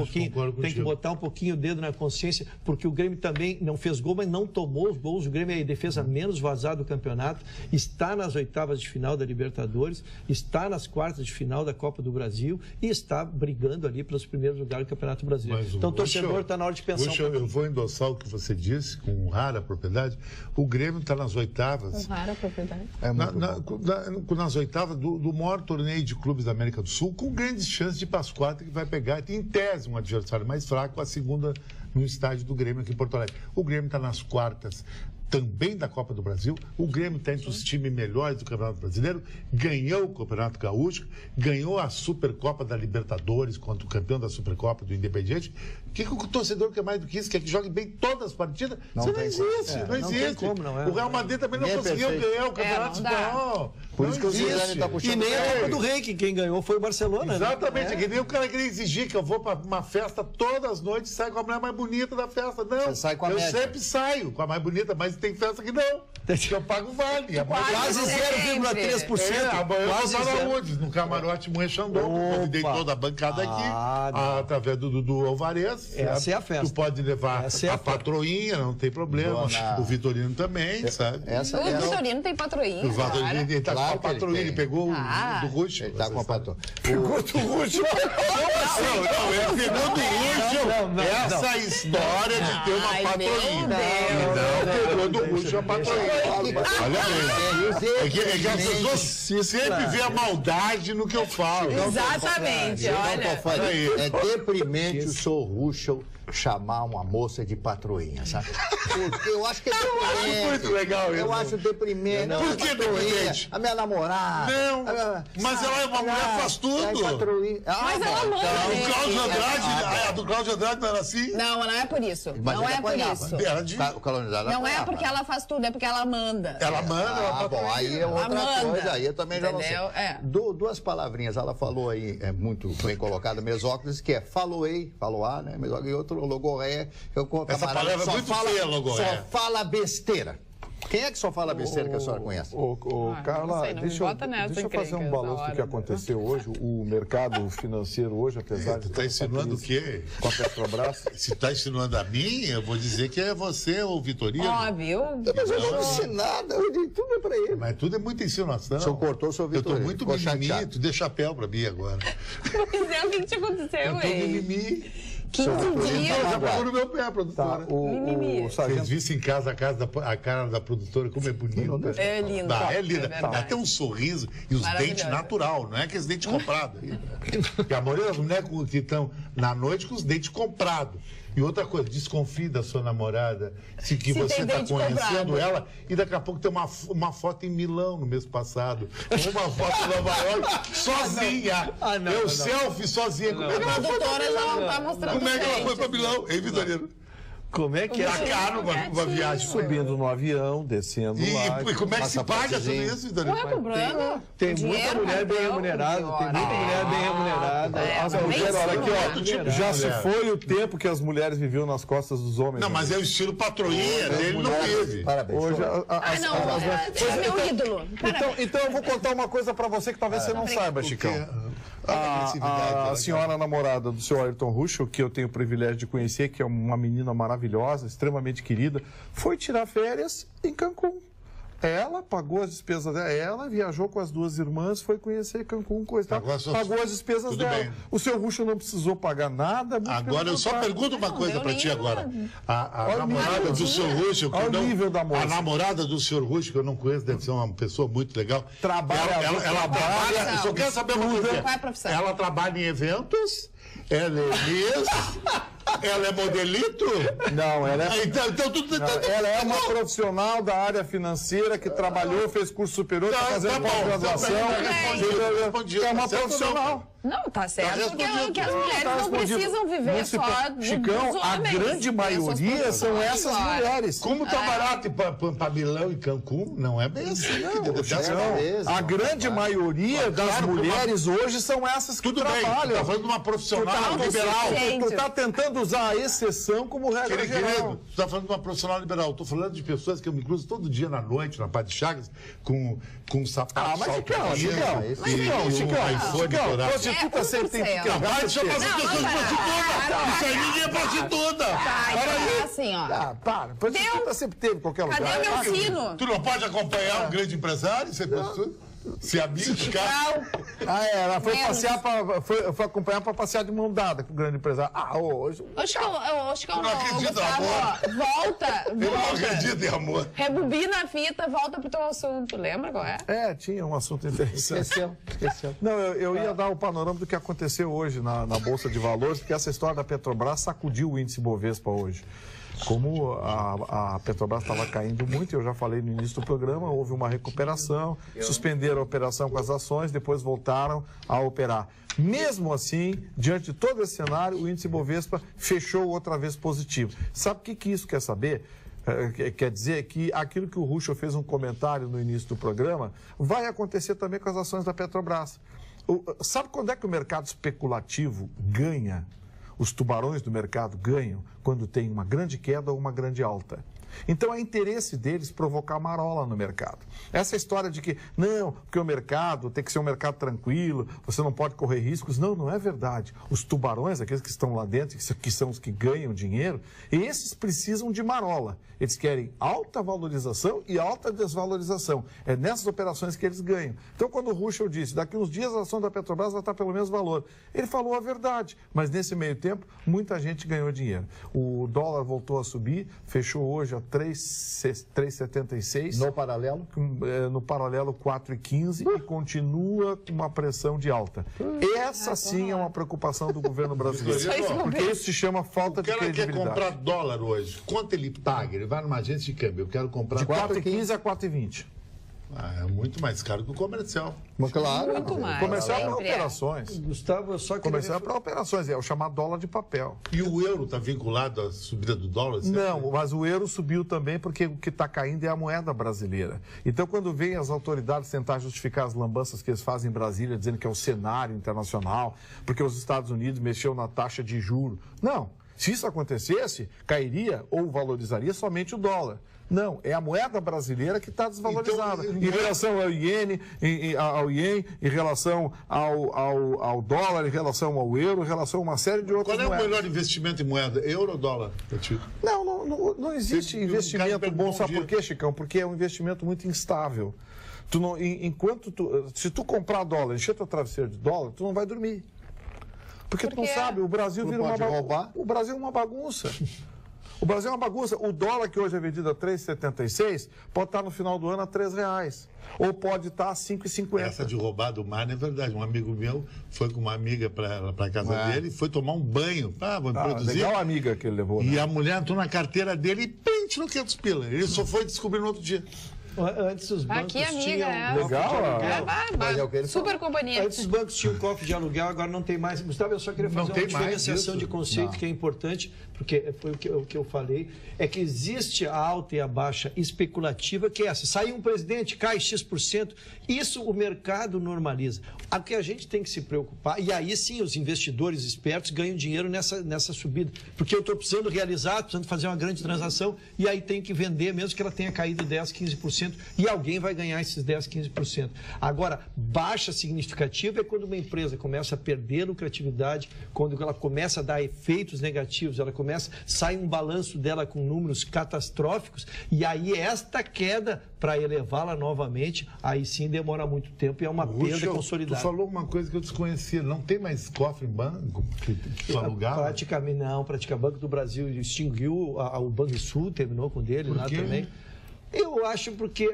um pouquinho o dedo na consciência, porque o Grêmio também não fez gol, mas não tomou os gols. O Grêmio é a defesa menos vazada do campeonato, está nas oitavas de final da Libertadores, está nas quartas de final da Copa do Brasil e está brigando ali pelos primeiros lugares do Campeonato Brasileiro. Então o torcedor está na hora de pensar. Eu vou endossar o que você disse, com rara propriedade. O Grêmio está nas oitavas. Com rara propriedade. Nas oitavas do maior torneio de clubes da América do Sul, com grandes chances de ir para as quartas, que vai pegar, tem em tese um adversário mais fraco, a segunda no estádio do Grêmio aqui em Porto Alegre. O Grêmio está nas quartas também da Copa do Brasil, o Grêmio está entre os times melhores do Campeonato Brasileiro, ganhou o Campeonato Gaúcho, ganhou a Supercopa da Libertadores contra o campeão da Supercopa do Independiente. O que o torcedor quer mais do que isso? Quer que jogue bem todas as partidas? Isso não existe, não existe. Tem como, não é? O Real Madrid também não conseguiu ganhar o Campeonato Espanhol. Por isso que o Zidane tá puxando. E nem a Copa do Rei, que quem ganhou foi o Barcelona. Exatamente, né? é que nem o cara queria exigir que eu vou para uma festa todas as noites e saio com a mulher mais bonita da festa. Não, Você sai com a eu média. sempre saio com a mais bonita, mas tem festa que não. Que eu pago vale. Quase 0,3%. Amanhã eu Quase vou zero. para onde? No camarote Moechandon, que eu convidei Opa. toda a bancada aqui, não. através do Dudu Alvarez. Essa certo? é a festa. Tu pode levar Essa é a a patroinha, não tem problema. Dona- O Vitorino também, sabe? O Vitorino tem patroinha, O Vitorino, cara. ele tá Claro com a que ele patroinha, ele tem. pegou Ah. o do Russo. Ele tá com a patroa. Pegou do Russo? Não, ele pegou do Russo. Essa história de ter uma Ai, patroinha. meu Deus. Não, pegou do Russo a patroinha. Olha bem. É que as pessoas sempre vêem a maldade no que eu falo. Exatamente, olha. Aí. É deprimente o senhor Ruschel chamar uma moça de patroinha, sabe? Porque eu acho que é deprimente. muito legal isso. Eu acho deprimente. Por que Patroinha, deprimente? A minha namorada. Não, mas ela é uma mulher, faz tudo. É patroinha. Mas ela manda, O gente. Cláudio Andrade, a do Cláudio Andrade não era assim? Não, não é por isso. Mas Não ele é por apanhava. isso. Era de... O colonizado Não é apanhava. porque ela faz tudo, é porque ela manda. Ela manda, ela Ah, bom, patroinha. aí é outra Amanda. coisa, aí eu também já não sei. Entendeu? É. Duas palavrinhas, ela falou aí, é muito bem colocada, mesóclise, que é faloei, faloá, né? Mesóclise, e outro, logorreia, que é o Essa camarada palavra é que só muito fala, feia, logorreia. Só fala besteira. Quem é que só fala besteira que a senhora conhece? Carla, não sei, não me deixa eu, bota nessa deixa eu fazer um encrenca balanço essa do que hora. aconteceu hoje. O mercado financeiro hoje, apesar de... Tu tá insinuando o quê? Com a Petrobras. Se tá insinuando a mim, eu vou dizer que é você ou o Vitorino. Óbvio. Mas eu não disse nada, eu dei tudo pra ele. Mas tudo é muita insinuação. O senhor cortou o seu Eu tô Vitorino, muito ficou mimimi, chateado. tu dê chapéu pra mim agora. Pois é, o que te aconteceu, Eu tô hein? mimimi. 15 dias. Já pegou no meu pé, Tá, produtora. Mimimi. o Vocês sargento... vissem em casa a cara da produtora, como é bonita. É linda. É linda. verdade. Ela tem um sorriso e os Maravilhosa. dentes natural, não é aqueles dentes comprados. Porque a maioria das mulheres que estão na noite com os dentes comprados. E outra coisa, desconfie da sua namorada, que Se você tem está dente conhecendo comprado. ela e daqui a pouco tem uma foto em Milão no mês passado. Uma foto em Nova York, sozinha. Eu selfie sozinha. Como é que A ela foi pra produtora já Milão? não tá mostrando Como é que ela frente. foi para Milão, hein, Vitorino? Como é que é? Tá caro uma viagem. Subindo no avião, descendo lá. E como é que se paga tudo isso, Vitorino? Não é cobrando. Tem Dinheiro, muita mulher bem cartão, remunerada, tem muita pior. mulher bem remunerada. As mas mulheres, nem olha aqui, ó, todo tipo de já se mulher. foi o tempo que as mulheres viviam nas costas dos homens. Não, mas é o estilo patroinha dele, não teve. Parabéns. Hoje, Ah, não, é meu ídolo. então eu vou contar uma coisa pra você que talvez você não saiba, Chicão. A senhora namorada do seu Ayrton Ruschel, que eu tenho o privilégio de conhecer, que é uma menina maravilhosa, extremamente querida, foi tirar férias em Cancún. Ela pagou as despesas dela, ela viajou com as duas irmãs, foi conhecer Cancún, coisa e tal, Agora só- pagou as despesas tudo dela. bem. O seu Ruschel não precisou pagar nada. muito Agora pelo eu só contrário. pergunto uma coisa deu pra ti nenhuma. agora. A Olha o namorada nível. do senhor Russo, que Olha eu o não, nível da moça. a namorada do senhor Russo, que eu não conheço, deve ser uma pessoa muito legal. Trabalha, ela trabalha, eu só quero saber uma coisa. Qual é a profissão? Ela trabalha em eventos, ela é Miss, ela é modelito. Não, ela é... Então tudo... Ela é uma profissional da área financeira que trabalhou, fez curso superior, está fazendo bom, pós-graduação. respondi, É uma tá certo ou profissional. Não, tá certo, respondido. que as mulheres Tá não respondido. precisam viver Não se só pode- dos Chicão, homens. a grande Tem maioria suas são profissões essas agora. mulheres. Como tá barato ir pra Milão e Cancún, não é bem assim. A grande maioria das mulheres hoje são essas que Tudo bem, tu trabalham. tá falando de uma profissional Tá liberal. autossuficiente. Tu tá tentando usar a exceção como regra geral. Querido, tu tá falando de uma profissional liberal. Eu tô falando de pessoas que eu me cruzo todo dia na noite, na Pá de Chagas, com sapato, mas Chicão, Chicão, Chicão, prostituta sempre tem que Não, para de chamar essas pessoas de prostituta! Isso aí ninguém é prostituta! Tá, então é assim, ó. Ah, para. Prostituta sempre teve em qualquer lugar. Cadê o meu sino? Tu não pode acompanhar um grande empresário, ser prostituta? Se amigo de cara? Ah, é, ela foi Menos. passear foi acompanhar para passear de mão dada com o grande empresário. Ah, hoje. Chico, não acredito, amor. volta, Eu não volta. acredito em amor. Rebobina a fita, volta pro teu assunto. Lembra qual é? É, tinha um assunto interessante. Esqueceu. Não, eu ia dar o panorama do que aconteceu hoje na Bolsa de Valores, porque essa história da Petrobras sacudiu o índice Bovespa hoje. Como a Petrobras estava caindo muito, eu já falei no início do programa, houve uma recuperação, suspenderam a operação com as ações, depois voltaram a operar. Mesmo assim, diante de todo esse cenário, o índice Bovespa fechou outra vez positivo. Sabe o que isso quer saber? Quer dizer que aquilo que o Ruschel fez um comentário no início do programa vai acontecer também com as ações da Petrobras. Sabe quando é que o mercado especulativo ganha? Os tubarões do mercado ganham quando tem uma grande queda ou uma grande alta. Então é interesse deles provocar marola no mercado. Essa história de que, não, porque o mercado tem que ser um mercado tranquilo, você não pode correr riscos. Não, não é verdade. Os tubarões, aqueles que estão lá dentro, que são os que ganham dinheiro, esses precisam de marola. Eles querem alta valorização e alta desvalorização. É nessas operações que eles ganham. Então, quando o Ruschel disse, daqui uns dias a ação da Petrobras vai estar pelo mesmo valor, ele falou a verdade. Mas nesse meio tempo, muita gente ganhou dinheiro. O dólar voltou a subir, fechou hoje a 3,76. No paralelo? No paralelo 4,15 e continua com uma pressão de alta. Essa sim é uma preocupação do governo brasileiro. Porque isso se chama falta de credibilidade. O cara quer comprar dólar hoje. Quanto ele paga? Ele vai numa agência de câmbio. Eu quero comprar... De 4,15 a 4,20. É muito mais caro que o comercial. Mas claro. Muito mais. Comercial para operações. Gustavo, eu só queria... Comercial para operações, é o chamado dólar de papel. E o euro está vinculado à subida do dólar? Não, mas o euro subiu também porque o que está caindo é a moeda brasileira. Então, quando vem as autoridades tentar justificar as lambanças que eles fazem em Brasília, dizendo que é o cenário internacional, porque os Estados Unidos mexeu na taxa de juros. Não, se isso acontecesse, cairia ou valorizaria somente o dólar. Não, é a moeda brasileira que está desvalorizada. Então, em relação ao ien, em relação ao dólar, em relação ao euro, em relação a uma série de outras moedas. Qual é o melhor investimento em moeda? Euro ou dólar? Não existe investimento bom. Sabe por quê, Chicão? Porque é um investimento muito instável. Se tu comprar dólar, encher teu travesseiro de dólar, tu não vai dormir. Porque tu não sabe, o Brasil vira uma bagunça. O Brasil é uma bagunça. O Brasil é uma bagunça. O dólar que hoje é vendido a 3,76 pode estar no final do ano a R$3. Ou pode estar a 5,50. Essa de roubar do mar não é verdade. Um amigo meu foi com uma amiga para a casa dele e foi tomar um banho. Vamos produzir. Legal a amiga que ele levou. E a mulher entrou na carteira dele e pente no 500 pila. Ele só foi descobrir no outro dia. Antes os bancos aqui, amiga, tinham... Legal. Super companhia. Antes os bancos tinham cofre de aluguel, agora não tem mais. Gustavo, eu só queria fazer uma diferenciação de conceito que é importante, porque foi o que eu falei, é que existe a alta e a baixa especulativa, que é essa. Sai um presidente, cai X%, isso o mercado normaliza. O que a gente tem que se preocupar, e aí sim os investidores espertos ganham dinheiro nessa subida, porque eu estou precisando realizar, precisando fazer uma grande transação, e aí tem que vender, mesmo que ela tenha caído 10%, 15%, e alguém vai ganhar esses 10%, 15%. Agora, baixa significativa é quando uma empresa começa a perder lucratividade, quando ela começa a dar efeitos negativos, sai um balanço dela com números catastróficos, e aí esta queda, para elevá-la novamente, aí sim demora muito tempo e é uma perda consolidada. Tu falou uma coisa que eu desconhecia, não tem mais cofre em banco que tu alugava? Praticamente não, Banco do Brasil extinguiu, o Banrisul terminou com dele lá também. Eu acho porque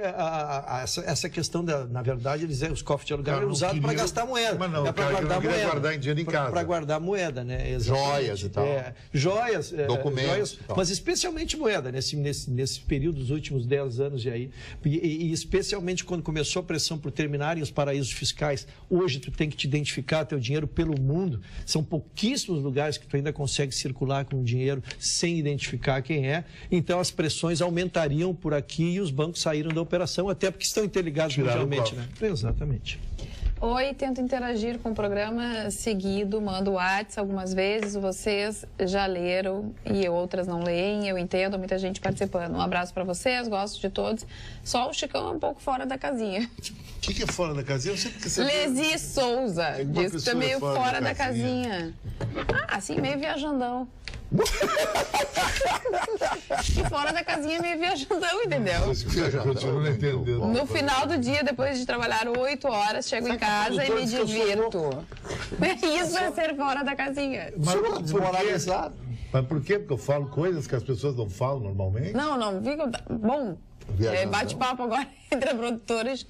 essa questão, na verdade, os cofres de aluguel eram usados para gastar moeda. Mas não, para guardar dinheiro em casa. Para guardar moeda, né? Exatamente. Joias e tal. Joias, documentos. Mas especialmente moeda, nesse período dos últimos 10 anos e especialmente quando começou a pressão por terminarem os paraísos fiscais. Hoje tu tem que te identificar teu dinheiro pelo mundo. São pouquíssimos lugares que tu ainda consegue circular com dinheiro sem identificar quem é. Então as pressões aumentariam por aqui e os bancos saíram da operação, até porque estão interligados mundialmente, né? Exatamente. Oi, tento interagir com o programa seguido, mando WhatsApp algumas vezes, vocês já leram e outras não leem, eu entendo, muita gente participando. Um abraço para vocês, gosto de todos. Só o Chicão é um pouco fora da casinha. O que é fora da casinha? Eu sempre que Lesi Souza, diz que está meio fora da casinha. Assim, meio viajandão. E fora da casinha meio viajandão, entendeu? Continuo não entendendo. No final do dia, depois de trabalhar 8 horas, chego em casa e me divirto. Isso é ser fora da casinha. Mas por quê? Porque eu falo coisas que as pessoas não falam normalmente? Não, fica... Bom, Bate-papo agora entre produtores.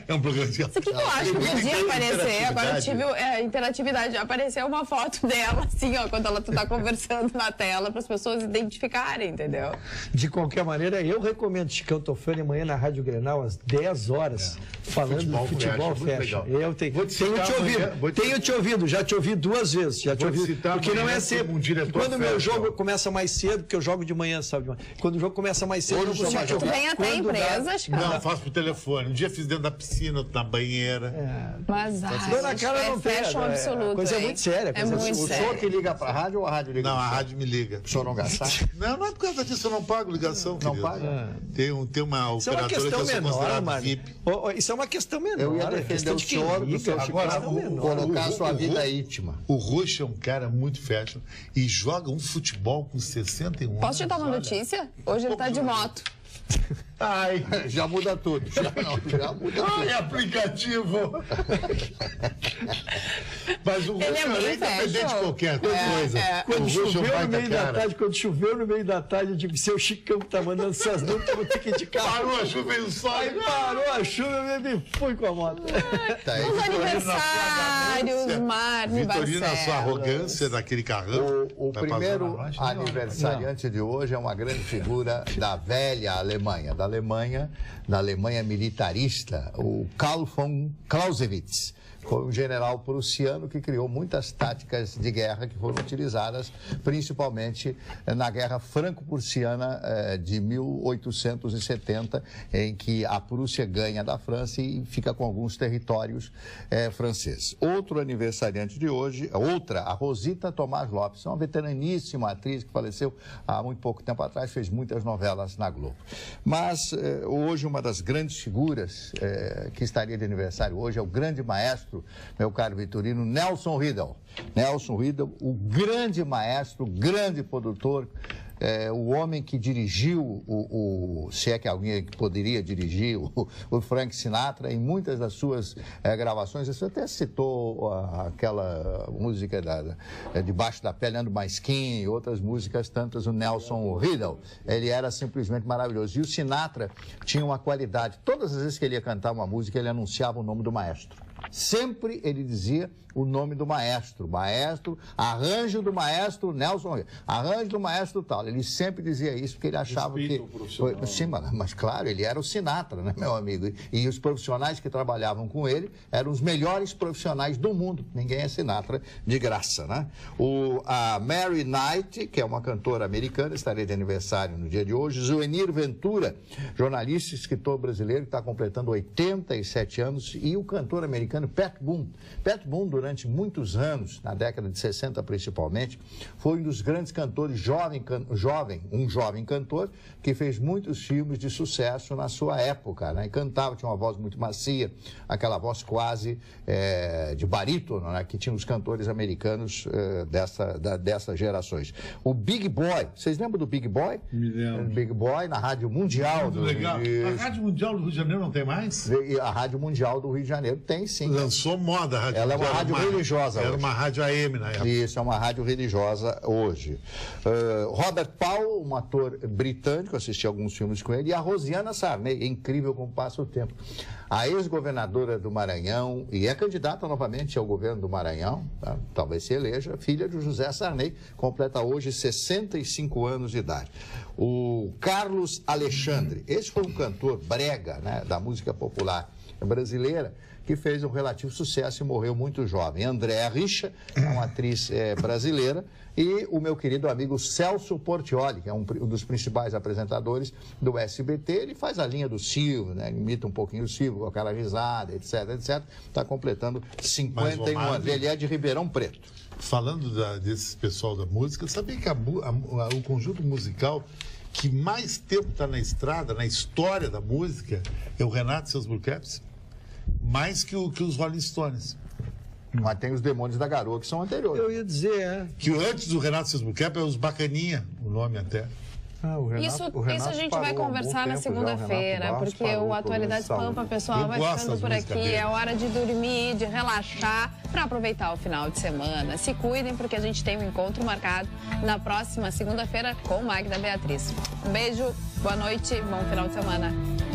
É um programa de... O que eu acho que podia aparecer? Agora eu tive interatividade. Apareceu uma foto dela, assim, ó, quando tu tá conversando na tela, para as pessoas identificarem, entendeu? De qualquer maneira, eu recomendo Chicão Tofani amanhã na Rádio Grenal, às 10 horas, falando de futebol fashion. Eu tenho te ouvido, já te ouvi 2 vezes. Já te ouvi, porque não é sempre. Quando o meu jogo começa mais cedo, porque eu jogo de manhã, sabe? Quando o jogo começa mais cedo, eu não consigo te ouvir. Tu tem até empresas, cara. Não, faço por telefone. Um dia fiz dentro da piscina, outro na banheira. Mas Dona Carla não tem. Fashion absoluto. Coisa muito séria. É muito O senhor que liga para a rádio ou a rádio liga? Não, a rádio me liga. O senhor não gasta? Não é por causa disso, eu não pago ligação, Não querido. paga? Tem uma operadora que eu sou considerado VIP. Isso é uma questão menor. Eu ia defender o senhor do seu Agora, colocar a sua vida íntima. O Roxo é um cara muito fashion e joga um futebol com 61 anos. Posso te dar uma notícia? Hoje ele tá de moto. Ai, já muda tudo. Já muda tudo. Ai, aplicativo. Mas o Roxo é independente de qualquer coisa. Quando choveu no meio da tarde, eu digo, seu Chicão que tá mandando essas nuvens, eu vou ter que ir de carro. Parou a chuva e o sol. Aí parou a chuva, eu me fui com a moto. Os aniversários, Marne Vitorino, Barcelos. a sua arrogância naquele carrão. O primeiro aniversariante de hoje é uma grande figura da velha Alemanha, da Alemanha militarista, o Karl von Clausewitz. Foi um general prussiano que criou muitas táticas de guerra que foram utilizadas principalmente na Guerra Franco-Prussiana de 1870, em que a Prússia ganha da França e fica com alguns territórios franceses. Outro aniversariante de hoje, a Rosita Tomás Lopes, uma veteraníssima atriz que faleceu há muito pouco tempo atrás, fez muitas novelas na Globo. Mas hoje uma das grandes figuras que estaria de aniversário hoje é o grande maestro, meu caro Vitorino, Nelson Riddle. Nelson Riddle, o grande maestro, o grande produtor, o homem que dirigiu, se é que alguém poderia dirigir, o Frank Sinatra, em muitas das suas gravações. Você até citou aquela música Debaixo da Pele, Ando Mais Skin, e outras músicas tantas, o Nelson Riddle. Ele era simplesmente maravilhoso. E o Sinatra tinha uma qualidade. Todas as vezes que ele ia cantar uma música, ele anunciava o nome do maestro. Sempre ele dizia o nome do maestro. Maestro, arranjo do maestro Nelson, arranjo do maestro tal. Ele sempre dizia isso porque ele achava que... Sim, mas claro, ele era o Sinatra, né, meu amigo? E os profissionais que trabalhavam com ele eram os melhores profissionais do mundo. Ninguém é Sinatra de graça, né? A Mary Knight, que é uma cantora americana, estaria de aniversário no dia de hoje. Zuenir Ventura, jornalista e escritor brasileiro, que está completando 87 anos. E o cantor americano Pat Boone. Pat Boone, durante muitos anos, na década de 60 principalmente, foi um dos grandes cantores, um jovem cantor, que fez muitos filmes de sucesso na sua época, né? E cantava, tinha uma voz muito macia, aquela voz quase de barítono, né? Que tinha os cantores americanos dessas gerações. O Big Boy, vocês lembram do Big Boy? Me lembro. Big Boy, na Rádio Mundial do legal. A Rádio Mundial do Rio de Janeiro não tem mais? A Rádio Mundial do Rio de Janeiro tem, sim. Lançou moda a Rádio Ela Mundial. É uma rádio religiosa Era hoje. uma rádio AM na época. Isso, é uma rádio religiosa hoje. Robert Powell, um ator britânico, assisti alguns filmes com ele, e a Rosiana Sarney, é incrível como passa o tempo. A ex-governadora do Maranhão, e é candidata novamente ao governo do Maranhão, tá? Talvez se eleja, filha de José Sarney, completa hoje 65 anos de idade. O Carlos Alexandre, esse foi um cantor brega, né, da música popular brasileira, que fez um relativo sucesso e morreu muito jovem. Andréa Richa, uma atriz brasileira, e o meu querido amigo Celso Portiolli, que é um dos principais apresentadores do SBT. Ele faz a linha do Silvio, né? Imita um pouquinho o Silvio, com aquela risada, etc, etc. Está completando 51 anos. Ele é de Ribeirão Preto. Falando desse pessoal da música, sabia que o conjunto musical que mais tempo está na estrada, na história da música, é o Renato e seus Blue Caps? Mais que os Rolling Stones. Mas tem os Demônios da Garoa, que são anteriores. Eu ia dizer, Que antes do Renato e seus Blue Caps é os Bacaninha, o nome até. Isso a gente vai conversar na segunda-feira, porque o Atualidades Pampa, pessoal, vai ficando por aqui. É hora de dormir, de relaxar, para aproveitar o final de semana. Se cuidem, porque a gente tem um encontro marcado na próxima segunda-feira com Magda Beatriz. Um beijo, boa noite, bom final de semana.